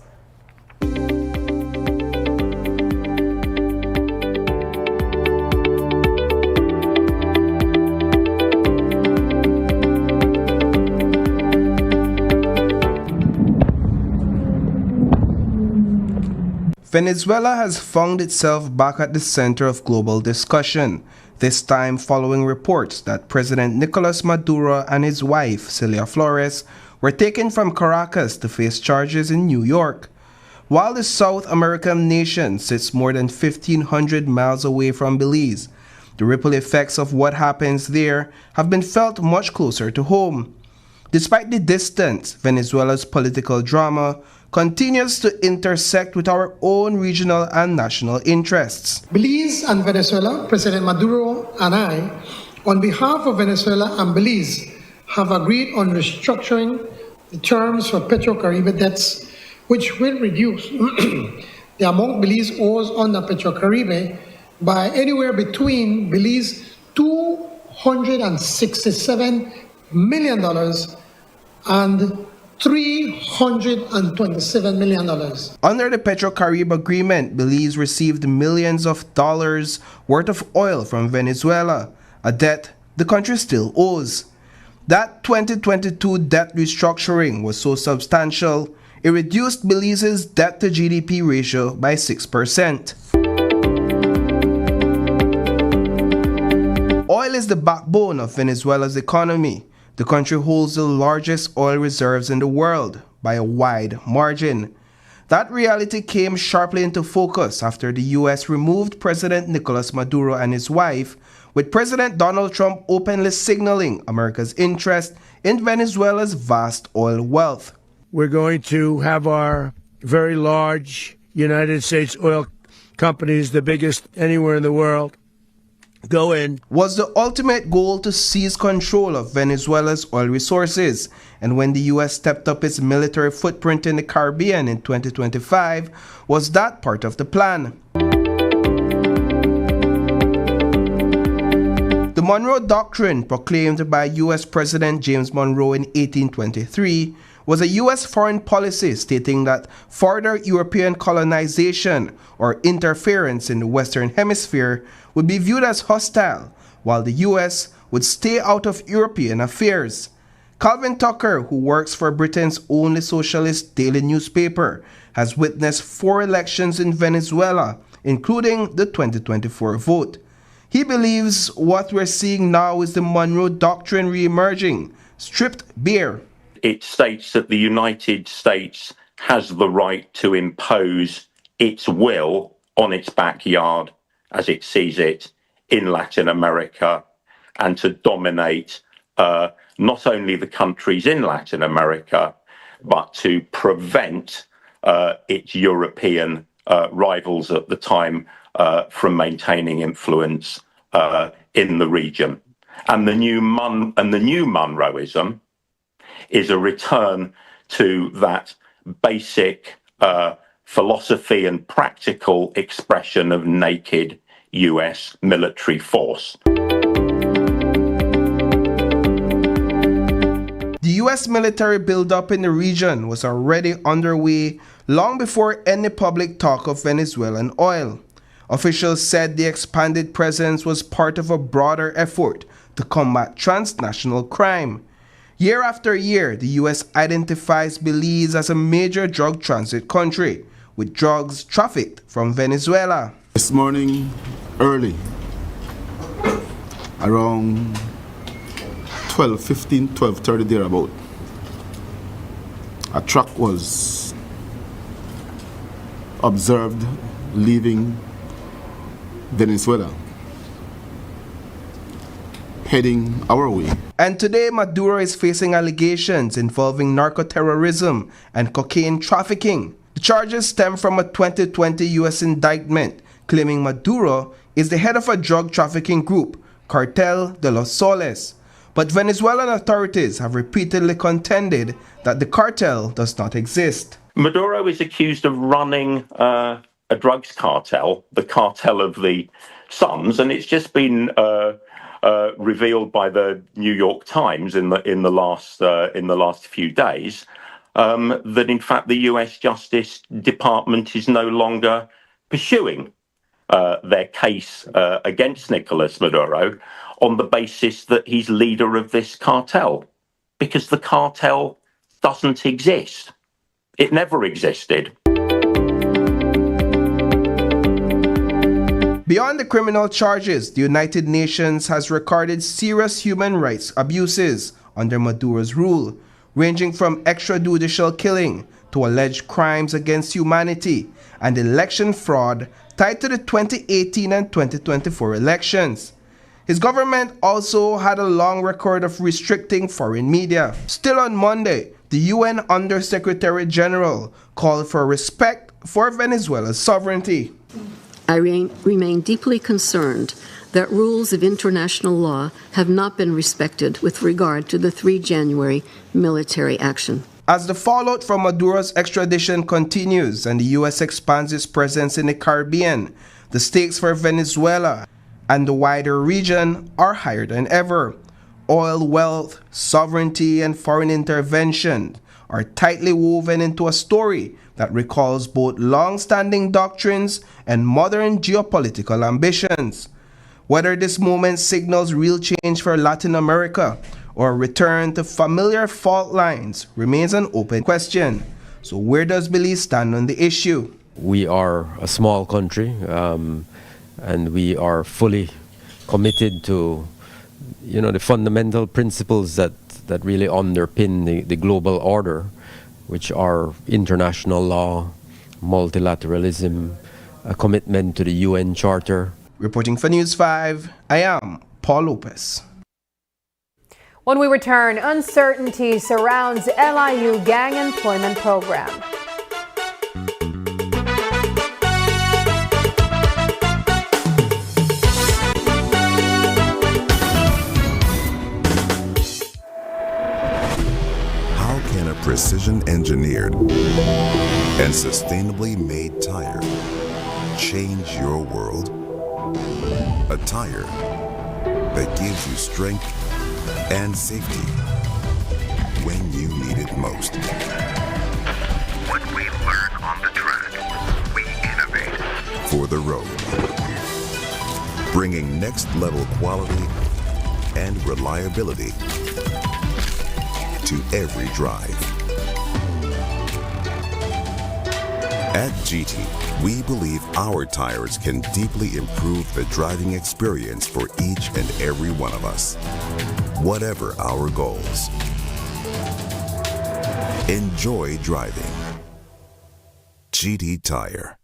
Venezuela has found itself back at the center of global discussion, this time following reports that President Nicolas Maduro and his wife, Celia Flores, were taken from Caracas to face charges in New York. While the South American nation sits more than 1,500 miles away from Belize, the ripple effects of what happens there have been felt much closer to home. Despite the distance, Venezuela's political drama continues to intersect with our own regional and national interests. Belize and Venezuela, President Maduro and I, on behalf of Venezuela and Belize, have agreed on restructuring the terms for Petrocaribe debts, which will reduce the amount Belize owes under Petrocaribe by anywhere between Belize $267 million and $327 million. Under the Petrocaribe agreement, Belize received millions of dollars worth of oil from Venezuela, a debt the country still owes. That 2022 debt restructuring was so substantial, it reduced Belize's debt to GDP ratio by 6%. Oil is the backbone of Venezuela's economy. The country holds the largest oil reserves in the world by a wide margin. That reality came sharply into focus after the U.S. removed President Nicolas Maduro and his wife, with President Donald Trump openly signaling America's interest in Venezuela's vast oil wealth. We're going to have our very large United States oil companies, the biggest anywhere in the world, go in. Was the ultimate goal to seize control of Venezuela's oil resources, and when the U.S. stepped up its military footprint in the Caribbean in 2025, was that part of the plan? The Monroe Doctrine, proclaimed by U.S. President James Monroe in 1823, was a U.S. foreign policy stating that further European colonization or interference in the Western Hemisphere would be viewed as hostile, while the U.S. would stay out of European affairs. Calvin Tucker, who works for Britain's only socialist daily newspaper, has witnessed 4 elections in Venezuela, including the 2024 vote. He believes what we're seeing now is the Monroe Doctrine re-emerging, stripped bare. It states that the United States has the right to impose its will on its backyard, as it sees it, in Latin America, and to dominate not only the countries in Latin America, but to prevent its European rivals at the time from maintaining influence in the region. And the new Monroeism is a return to that basic philosophy and practical expression of naked US military force. The U.S. military buildup in the region was already underway long before any public talk of Venezuelan oil. Officials said the expanded presence was part of a broader effort to combat transnational crime. Year after year, the U.S. identifies Belize as a major drug transit country, with drugs trafficked from Venezuela. This morning, early, around 12:30 thereabout, a truck was observed leaving Venezuela, heading our way. And today, Maduro is facing allegations involving narco-terrorism and cocaine trafficking. The charges stem from a 2020 U.S. indictment claiming Maduro is the head of a drug trafficking group, Cartel de los Soles. But Venezuelan authorities have repeatedly contended that the cartel does not exist. Maduro is accused of running a drugs cartel, the cartel of the Suns, and it's just been revealed by the New York Times in the last few days that in fact the U.S. Justice Department is no longer pursuing their case against Nicolas Maduro on the basis that he's leader of this cartel, because the cartel doesn't exist. It never existed. Beyond the criminal charges, the United Nations has recorded serious human rights abuses under Maduro's rule, ranging from extrajudicial killing to alleged crimes against humanity and election fraud tied to the 2018 and 2024 elections. His government also had a long record of restricting foreign media. Still on Monday, the UN Under-Secretary General called for respect for Venezuela's sovereignty. I remain deeply concerned that rules of international law have not been respected with regard to the 3 January military action. As the fallout from Maduro's extradition continues and the U.S. expands its presence in the Caribbean, the stakes for Venezuela and the wider region are higher than ever. Oil wealth, sovereignty, and foreign intervention are tightly woven into a story that recalls both long-standing doctrines and modern geopolitical ambitions. Whether this moment signals real change for Latin America or a return to familiar fault lines remains an open question. So where does Belize stand on the issue? We are a small country, and we are fully committed to, the fundamental principles that really underpin the global order, which are international law, multilateralism, a commitment to the UN Charter. Reporting for News 5, I am Paul Lopez. When we return, uncertainty surrounds LIU gang employment program. How can a precision-engineered and sustainably made tire change your world? A tire that gives you strength and safety when you need it most. What we learn on the track, we innovate. For the road. Bringing next-level quality and reliability to every drive. At GT, we believe our tires can deeply improve the driving experience for each and every one of us, whatever our goals. Enjoy driving. GT Tire.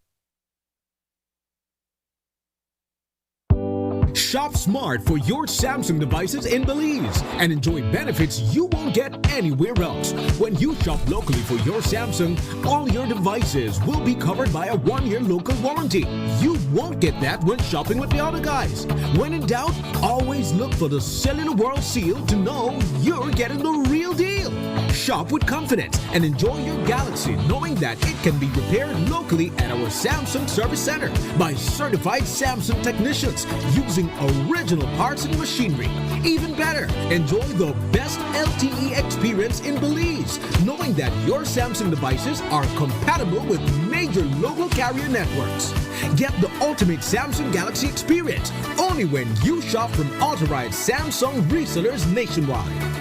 Shop smart for your Samsung devices in Belize and enjoy benefits you won't get anywhere else. When you shop locally for your Samsung, all your devices will be covered by a 1-year local warranty. You won't get that when shopping with the other guys. When in doubt, always look for the Cellular World seal to know you're getting the real deal. Shop with confidence and enjoy your Galaxy knowing that it can be repaired locally at our Samsung Service Center by certified Samsung technicians using using original parts and machinery. Even better, enjoy the best LTE experience in Belize, knowing that your Samsung devices are compatible with major local carrier networks. Get the ultimate Samsung Galaxy experience only when you shop from authorized Samsung resellers nationwide.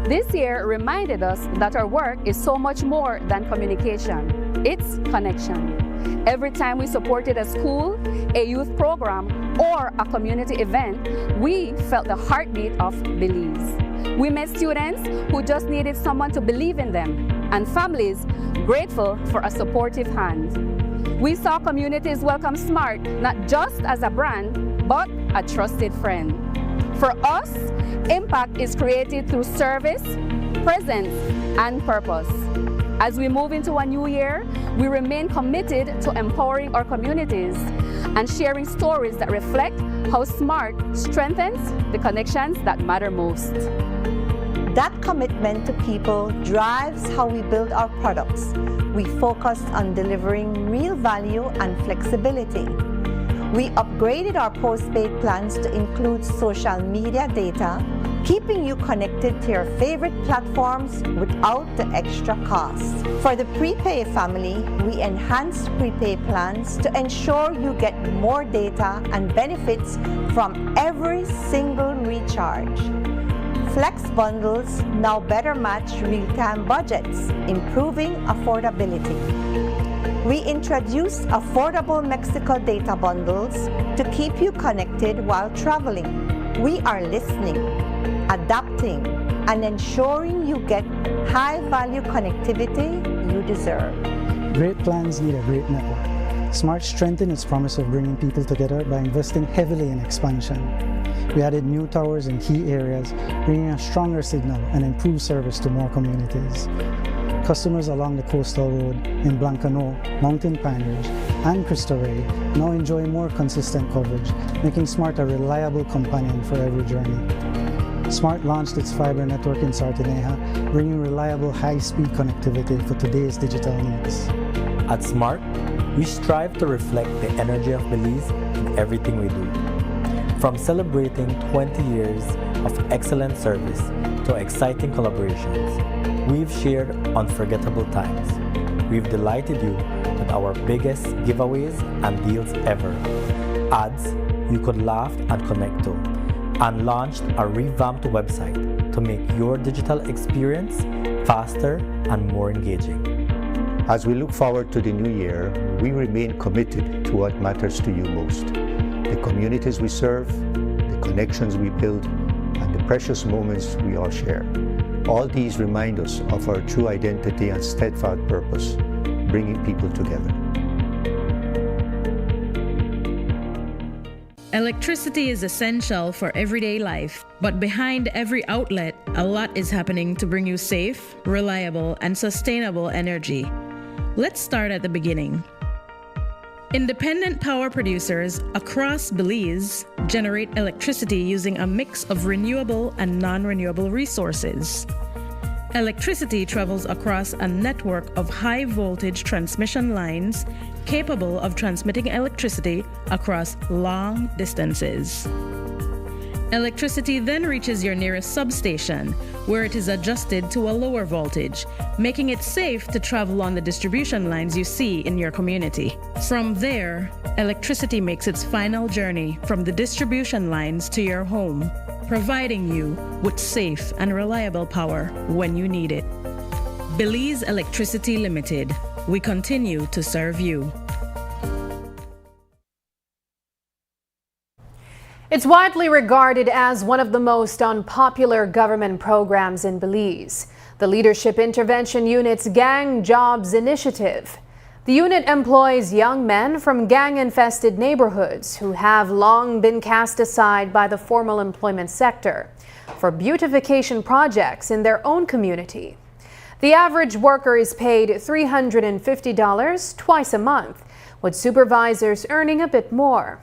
This year reminded us that our work is so much more than communication. It's connection. Every time we supported a school, a youth program, or a community event, we felt the heartbeat of Belize. We met students who just needed someone to believe in them, and families grateful for a supportive hand. We saw communities welcome SMART not just as a brand, but a trusted friend. For us, impact is created through service, presence, and purpose. As we move into a new year, we remain committed to empowering our communities and sharing stories that reflect how SMART strengthens the connections that matter most. That commitment to people drives how we build our products. We focus on delivering real value and flexibility. We upgraded our postpaid plans to include social media data, keeping you connected to your favorite platforms without the extra cost. For the prepay family, we enhanced prepaid plans to ensure you get more data and benefits from every single recharge. Flex bundles now better match real-time budgets, improving affordability. We introduced affordable Mexico data bundles to keep you connected while traveling. We are listening, adapting, and ensuring you get high-value connectivity you deserve. Great plans need a great network. SMART strengthened its promise of bringing people together by investing heavily in expansion. We added new towers in key areas, bringing a stronger signal and improved service to more communities. Customers along the coastal road in Blancano, Mountain Pine Ridge, and Cristo Rey now enjoy more consistent coverage, making SMART a reliable companion for every journey. SMART launched its fiber network in Sartineja, bringing reliable high-speed connectivity for today's digital needs. At SMART, we strive to reflect the energy of Belize in everything we do. From celebrating 20 years of excellent service to exciting collaborations, we've shared unforgettable times. We've delighted you with our biggest giveaways and deals ever, ads you could laugh and connect to, and launched a revamped website to make your digital experience faster and more engaging. As we look forward to the new year, we remain committed to what matters to you most: the communities we serve, the connections we build, and the precious moments we all share. All these remind us of our true identity and steadfast purpose, bringing people together. Electricity is essential for everyday life, but behind every outlet, a lot is happening to bring you safe, reliable, and sustainable energy. Let's start at the beginning. Independent power producers across Belize generate electricity using a mix of renewable and non-renewable resources. Electricity travels across a network of high-voltage transmission lines capable of transmitting electricity across long distances. Electricity then reaches your nearest substation, where it is adjusted to a lower voltage, making it safe to travel on the distribution lines you see in your community. From there, electricity makes its final journey from the distribution lines to your home, providing you with safe and reliable power when you need it. Belize Electricity Limited. We continue to serve you. It's widely regarded as one of the most unpopular government programs in Belize, the Leadership Intervention Unit's Gang Jobs Initiative. The unit employs young men from gang-infested neighborhoods who have long been cast aside by the formal employment sector for beautification projects in their own community. The average worker is paid $350 twice a month, with supervisors earning a bit more.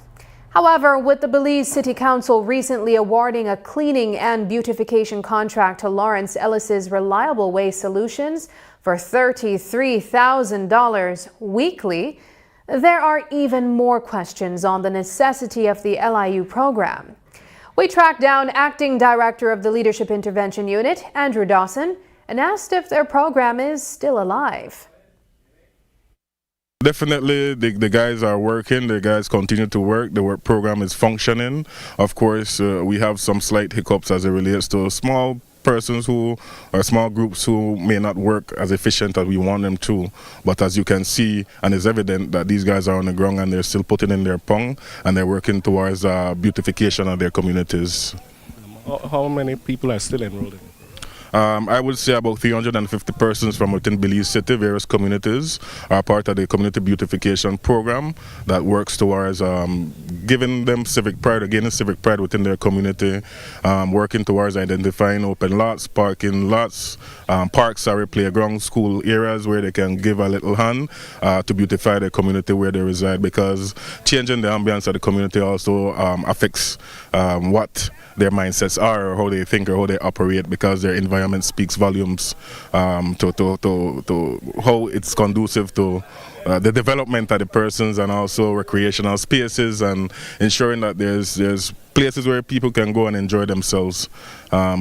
However, with the Belize City Council recently awarding a cleaning and beautification contract to Lawrence Ellis's Reliable Waste Solutions for $33,000 weekly, there are even more questions on the necessity of the LIU program. We tracked down Acting Director of the Leadership Intervention Unit, Andrew Dawson, and asked if their program is still alive. Definitely, the guys are working. The guys continue to work. The work program is functioning. Of course, we have some slight hiccups as it relates to small persons or small groups who may not work as efficient as we want them to. But as you can see, and it's evident that these guys are on the ground and they're still putting in their pong and they're working towards beautification of their communities. How many people are still enrolled in? I would say about 350 persons from within Belize City, various communities, are part of the community beautification program that works towards giving them civic pride, gaining civic pride within their community, working towards identifying open lots, parking lots, parks, playground, school areas where they can give a little hand to beautify the community where they reside, because changing the ambience of the community also affects what their mindsets are, or how they think, or how they operate, because their environment speaks volumes to how it's conducive to the development of the persons, and also recreational spaces, and ensuring that there's places where people can go and enjoy themselves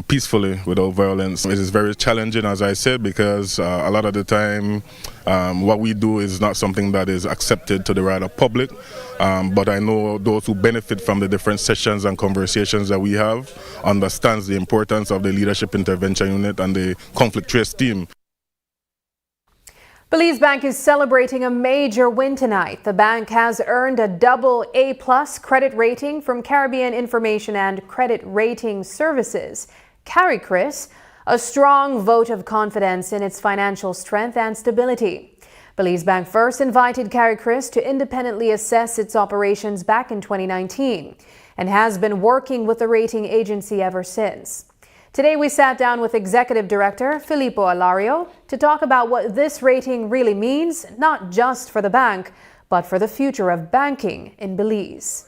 peacefully without violence. It is very challenging, as I said, because a lot of the time what we do is not something that is accepted to the wider public, but I know those who benefit from the different sessions and conversations that we have understands the importance of the Leadership Intervention Unit and the conflict trace team. Belize Bank is celebrating a major win tonight. The bank has earned a AA+ credit rating from Caribbean Information and Credit Rating Services, CARICRIS, a strong vote of confidence in its financial strength and stability. Belize Bank first invited CARICRIS to independently assess its operations back in 2019 and has been working with the rating agency ever since. Today we sat down with Executive Director Filippo Alario to talk about what this rating really means, not just for the bank, but for the future of banking in Belize.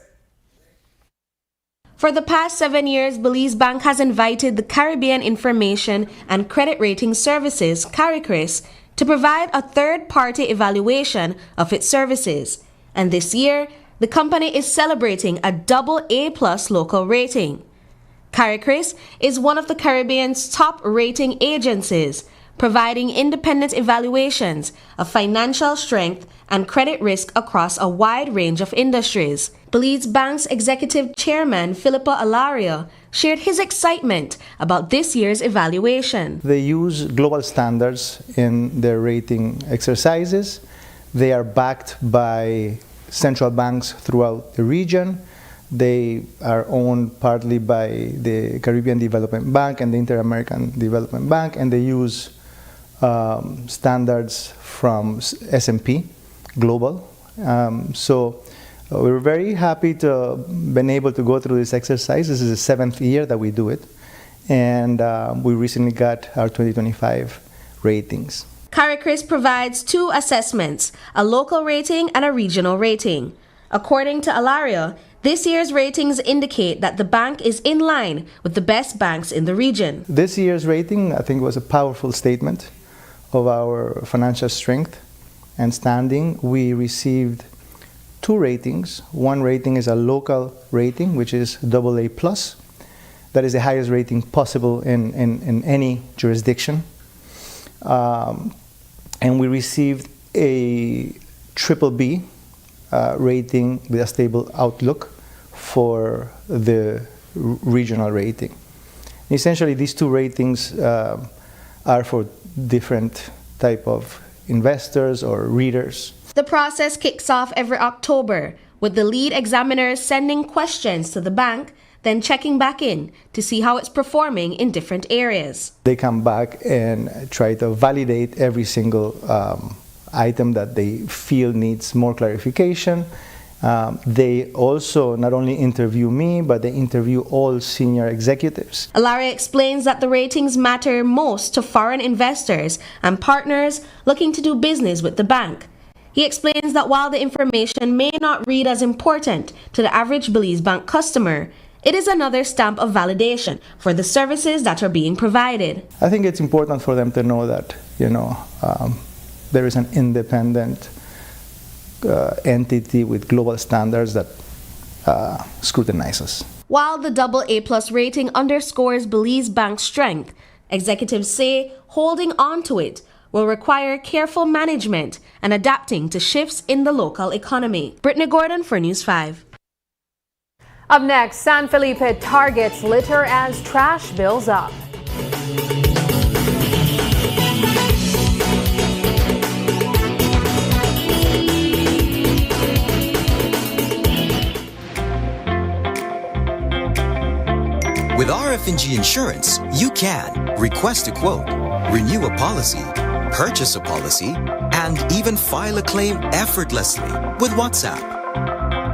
For the past 7 years, Belize Bank has invited the Caribbean Information and Credit Rating Services, CARICRIS, to provide a third-party evaluation of its services. And this year, the company is celebrating a AA+ local rating. CARICRIS is one of the Caribbean's top rating agencies, providing independent evaluations of financial strength and credit risk across a wide range of industries. Belize Bank's Executive Chairman, Filippo Alario, shared his excitement about this year's evaluation. They use global standards in their rating exercises. They are backed by central banks throughout the region. They are owned partly by the Caribbean Development Bank and the Inter-American Development Bank, and they use standards from S&P Global. So we're very happy to have been able to go through this exercise. This is the 7th year that we do it, and we recently got our 2025 ratings. CARICRIS provides 2 assessments, a local rating and a regional rating. According to Alario, this year's ratings indicate that the bank is in line with the best banks in the region. This year's rating, I think, was a powerful statement of our financial strength and standing. We received 2 ratings. One rating is a local rating, which is AA+. That is the highest rating possible in any jurisdiction. And we received a BBB rating with a stable outlook for the regional rating. Essentially, these 2 ratings are for different type of investors or readers. The process kicks off every October, with the lead examiners sending questions to the bank, then checking back in to see how it's performing in different areas. They come back and try to validate every single item that they feel needs more clarification. They also not only interview me, but they interview all senior executives. Alaria explains that the ratings matter most to foreign investors and partners looking to do business with the bank. He explains that while the information may not read as important to the average Belize Bank customer, it is another stamp of validation for the services that are being provided. I think it's important for them to know that, there is an independent entity with global standards that scrutinizes. While the AA+ rating underscores Belize Bank's strength, executives say holding on to it will require careful management and adapting to shifts in the local economy. Brittany Gordon for News 5. Up next, San Felipe targets litter as trash builds up. With RF&G Insurance, you can request a quote, renew a policy, purchase a policy, and even file a claim effortlessly with WhatsApp.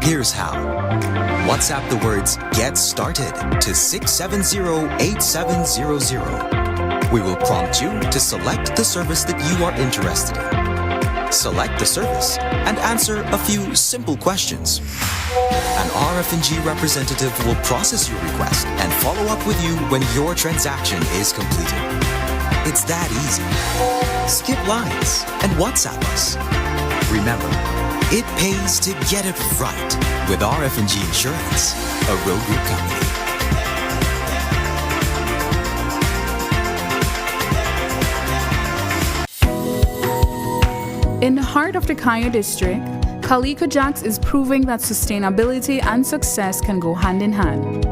Here's how. WhatsApp the words "Get Started" to 670-8700. We will prompt you to select the service that you are interested in. Select the service and answer a few simple questions. An RF&G representative will process your request and follow up with you when your transaction is completed. It's that easy. Skip lines and WhatsApp us. Remember, it pays to get it right with RF&G Insurance, a Road Group company. In the heart of the Cayo district, Calico Jacks is proving that sustainability and success can go hand in hand.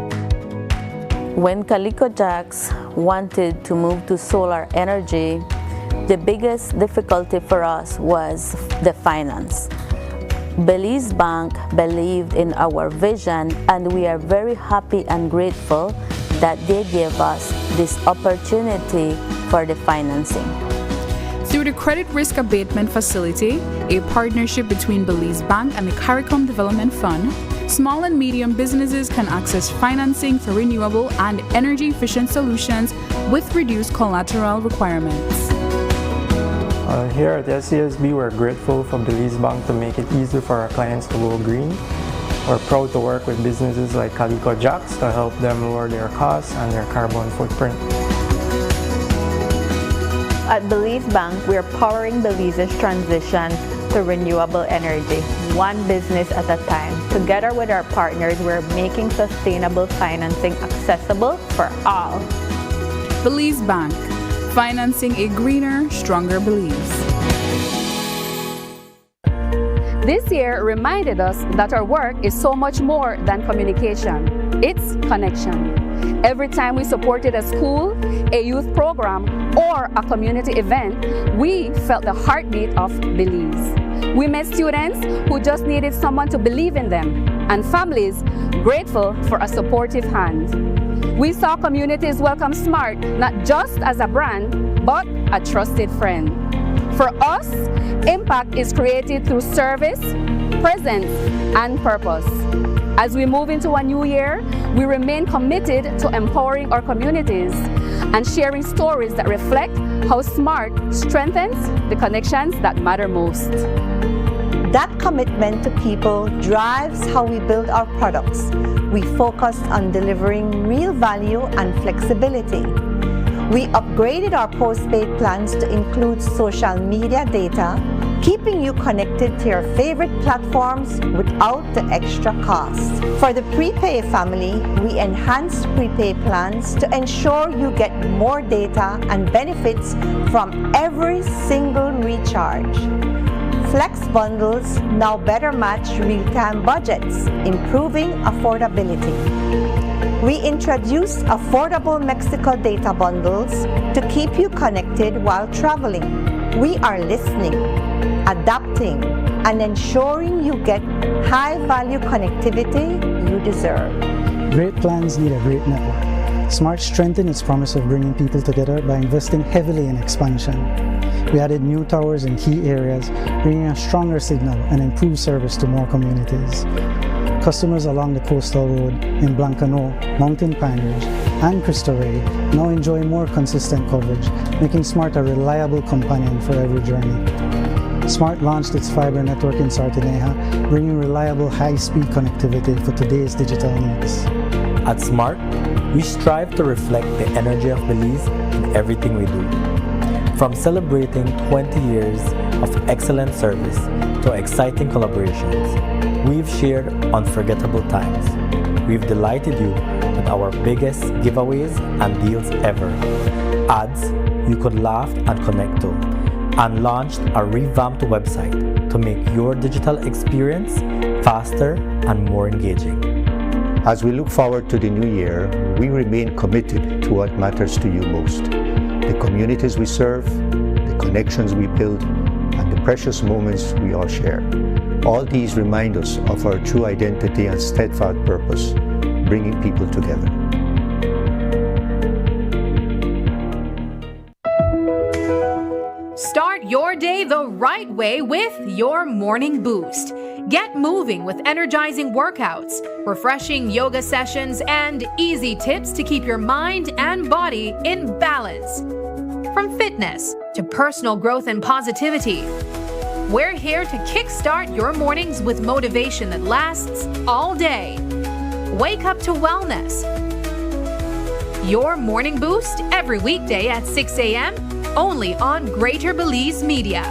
When Calico Jacks wanted to move to solar energy, the biggest difficulty for us was the finance. Belize Bank believed in our vision, and we are very happy and grateful that they gave us this opportunity for the financing. Through the Credit Risk Abatement Facility, a partnership between Belize Bank and the CARICOM Development Fund, small and medium businesses can access financing for renewable and energy-efficient solutions with reduced collateral requirements. Here at SCSB, we're grateful for Belize Bank to make it easier for our clients to go green. We're proud to work with businesses like Calico Jacks to help them lower their costs and their carbon footprint. At Belize Bank, we are powering Belize's transition to renewable energy, one business at a time. Together with our partners, we're making sustainable financing accessible for all. Belize Bank, financing a greener, stronger Belize. This year reminded us that our work is so much more than communication. It's connection. Every time we supported a school, a youth program, or a community event, we felt the heartbeat of Belize. We met students who just needed someone to believe in them, and families grateful for a supportive hand. We saw communities welcome SMART not just as a brand, but a trusted friend. For us, impact is created through service, presence, and purpose. As we move into a new year, we remain committed to empowering our communities and sharing stories that reflect how SMART strengthens the connections that matter most. That commitment to people drives how we build our products. We focused on delivering real value and flexibility. We upgraded our postpaid plans to include social media data, keeping you connected to your favorite platforms without the extra cost. For the prepay family, we enhanced prepaid plans to ensure you get more data and benefits from every single recharge. Flex bundles now better match real-time budgets, improving affordability. We introduced affordable Mexico data bundles to keep you connected while traveling. We are listening, adapting, and ensuring you get high-value connectivity you deserve. Great plans need a great network. SMART strengthened its promise of bringing people together by investing heavily in expansion. We added new towers in key areas, bringing a stronger signal and improved service to more communities. Customers along the coastal road in Blancano, Mountain Pine Ridge, and Cristo Rey now enjoy more consistent coverage, making Smart a reliable companion for every journey. Smart launched its fiber network in Sartineja, bringing reliable high-speed connectivity for today's digital needs. At Smart, we strive to reflect the energy of Belize in everything we do. From celebrating 20 years of excellent service to exciting collaborations, we've shared unforgettable times. We've delighted you with our biggest giveaways and deals ever. Ads you could laugh and connect to, and launched a revamped website to make your digital experience faster and more engaging. As we look forward to the new year, we remain committed to what matters to you most: the communities we serve, the connections we build, and the precious moments we all share. All these remind us of our true identity and steadfast purpose, bringing people together. Start your day the right way with your Morning Boost. Get moving with energizing workouts, refreshing yoga sessions, and easy tips to keep your mind and body in balance. From fitness to personal growth and positivity, we're here to kickstart your mornings with motivation that lasts all day. Wake up to wellness. Your Morning Boost every weekday at 6 a.m. only on Greater Belize Media.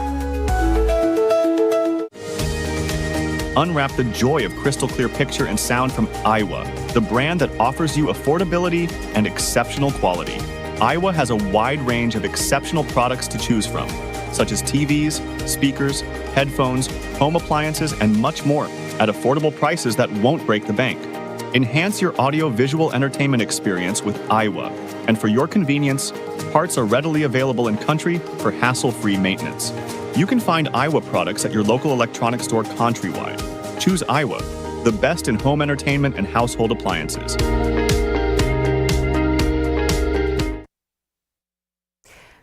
Unwrap the joy of crystal clear picture and sound from Aiwa, the brand that offers you affordability and exceptional quality. Aiwa has a wide range of exceptional products to choose from, such as TVs, speakers, headphones, home appliances, and much more at affordable prices that won't break the bank. Enhance your audio-visual entertainment experience with Aiwa, and for your convenience, parts are readily available in country for hassle-free maintenance. You can find Aiwa products at your local electronics store countrywide. Choose Aiwa, the best in home entertainment and household appliances.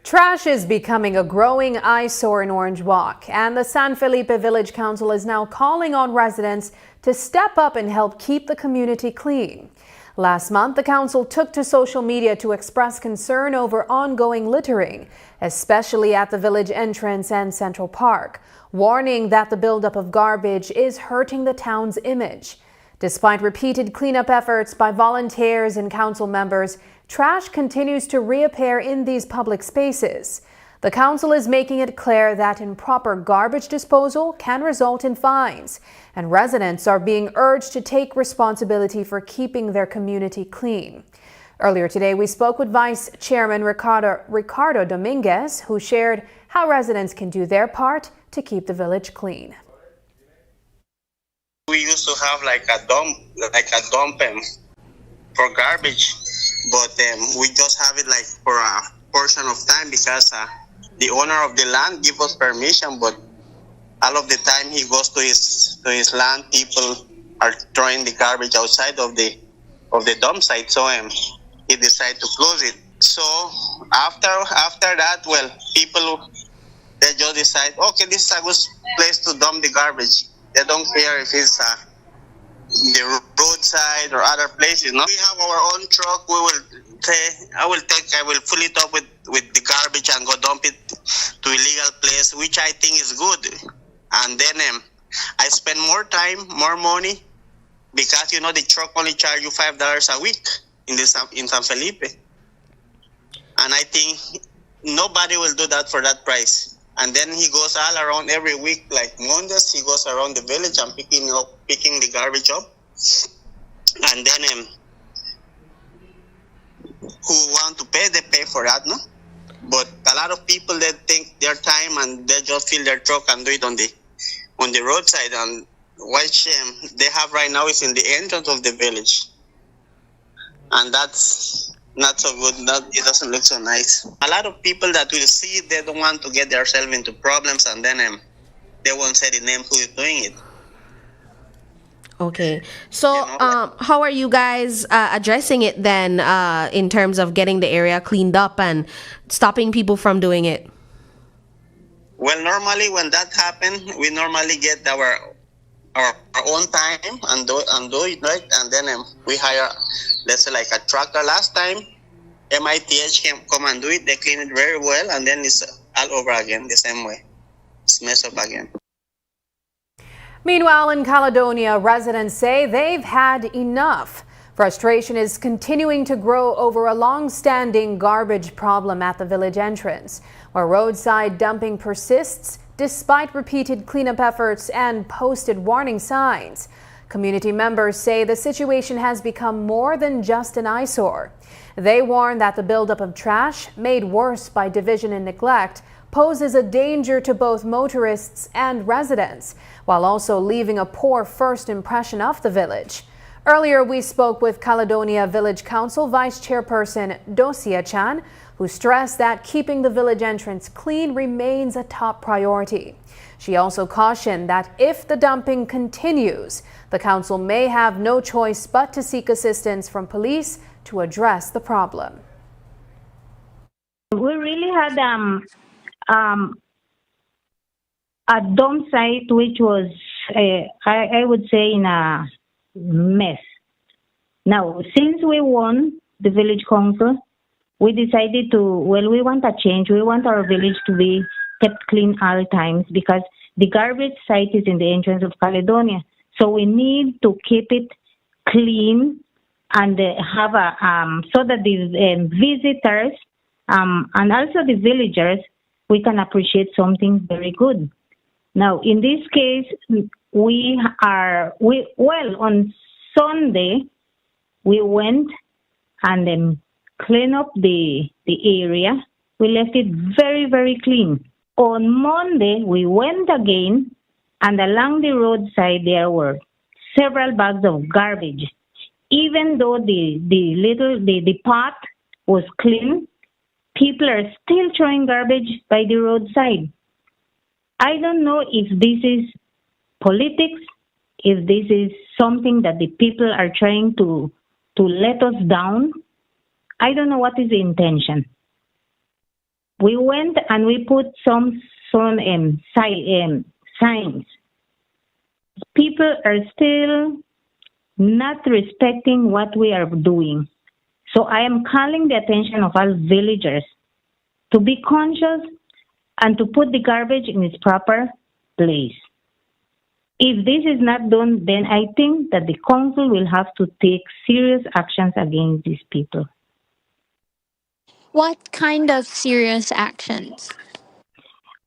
Trash is becoming a growing eyesore in Orange Walk, and the San Felipe Village Council is now calling on residents to step up and help keep the community clean. Last month, the council took to social media to express concern over ongoing littering, especially at the village entrance and Central Park, warning that the buildup of garbage is hurting the town's image. Despite repeated cleanup efforts by volunteers and council members, trash continues to reappear in these public spaces. The council is making it clear that improper garbage disposal can result in fines, and residents are being urged to take responsibility for keeping their community clean. Earlier today, we spoke with Vice Chairman Ricardo Dominguez, who shared how residents can do their part to keep the village clean. We used to have like a dump for garbage, but we just have it like for a portion of time because the owner of the land give us permission, but all of the time he goes to his land, people are throwing the garbage outside of the dump site, so he decided to close it. So after that, well, people they just decide, okay, this is a good place to dump the garbage. They don't care if it's the roadside or other places. No, we have our own truck. I will fill it up with the garbage and go dump it to illegal place, which I think is good. And then I spend more time, more money, because the truck only charge you $5 a week in San Felipe, and I think nobody will do that for that price. And then he goes all around every week, like Mondays, he goes around the village and picking the garbage up. And then who want to pay, they pay for that, no? But a lot of people, they take their time and they just fill their truck and do it on the roadside. And what they have right now is in the entrance of the village, and that's not so good. It doesn't look so nice. A lot of people that will see it, they don't want to get themselves into problems, and then they won't say the name who is doing it. Okay, so how are you guys addressing it then in terms of getting the area cleaned up and stopping people from doing it? Well, normally when that happens, we normally get our own time and do it, right? And then we hire, let's say, like a tractor. Last time, MITH can come and do it. They clean it very well, and then it's all over again the same way. It's messed up again. Meanwhile, in Caledonia, residents say they've had enough. Frustration is continuing to grow over a long-standing garbage problem at the village entrance, where roadside dumping persists despite repeated cleanup efforts and posted warning signs. Community members say the situation has become more than just an eyesore. They warn that the buildup of trash, made worse by division and neglect, poses a danger to both motorists and residents, while also leaving a poor first impression of the village. Earlier, we spoke with Caledonia Village Council Vice Chairperson Dosia Chan, who stressed that keeping the village entrance clean remains a top priority. She also cautioned that if the dumping continues, the council may have no choice but to seek assistance from police to address the problem. We really had a dump site which was, I would say, in a mess. Now, since we won the village council, we decided we want a change. We want our village to be kept clean all times because the garbage site is in the entrance of Caledonia. So we need to keep it clean and have so that the visitors and also the villagers, we can appreciate something very good. Now, in this case, on Sunday, we went and then cleaned up the area. We left it very, very clean. On Monday, we went again, and along the roadside, there were several bags of garbage. Even though the pot was clean, people are still throwing garbage by the roadside. I don't know if this is politics, if this is something that the people are trying to let us down. I don't know what is the intention. We went and we put some signs. People are still not respecting what we are doing. So I am calling the attention of all villagers to be conscious and to put the garbage in its proper place. If this is not done, then I think that the council will have to take serious actions against these people. What kind of serious actions?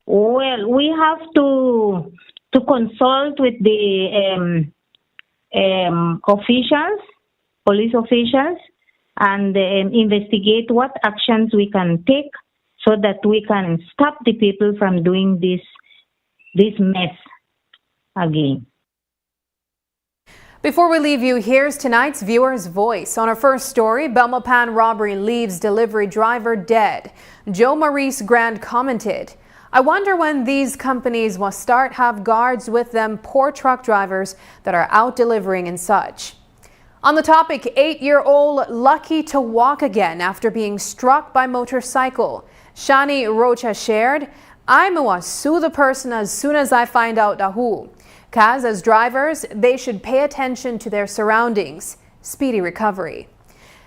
Well, we have to consult with the officials, police officials, and investigate what actions we can take so that we can stop the people from doing this mess again. Before we leave you, here's tonight's viewer's voice. On our first story, Belmopan robbery leaves delivery driver dead. Joe Maurice Grand commented, "I wonder when these companies will start have guards with them poor truck drivers that are out delivering and such." On the topic, 8-year-old lucky to walk again after being struck by motorcycle. Shani Rocha shared, "I'm a sue the person as soon as I find out who. Cause as drivers, they should pay attention to their surroundings. Speedy recovery."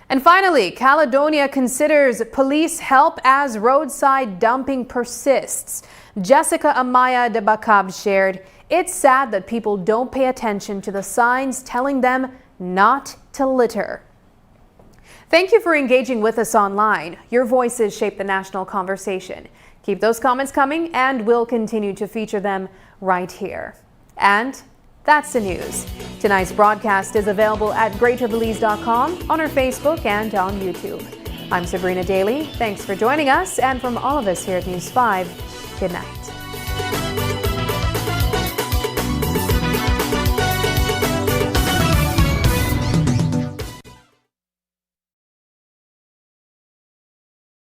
And finally, Caledonia considers police help as roadside dumping persists. Jessica Amaya de Bacab shared, "It's sad that people don't pay attention to the signs telling them not to litter." Thank you for engaging with us online. Your voices shape the national conversation. Keep those comments coming, and we'll continue to feature them right here. And that's the news. Tonight's broadcast is available at greaterbelize.com, on our Facebook, and on YouTube. I'm Sabrina Daly. Thanks for joining us, and from all of us here at News 5, good night.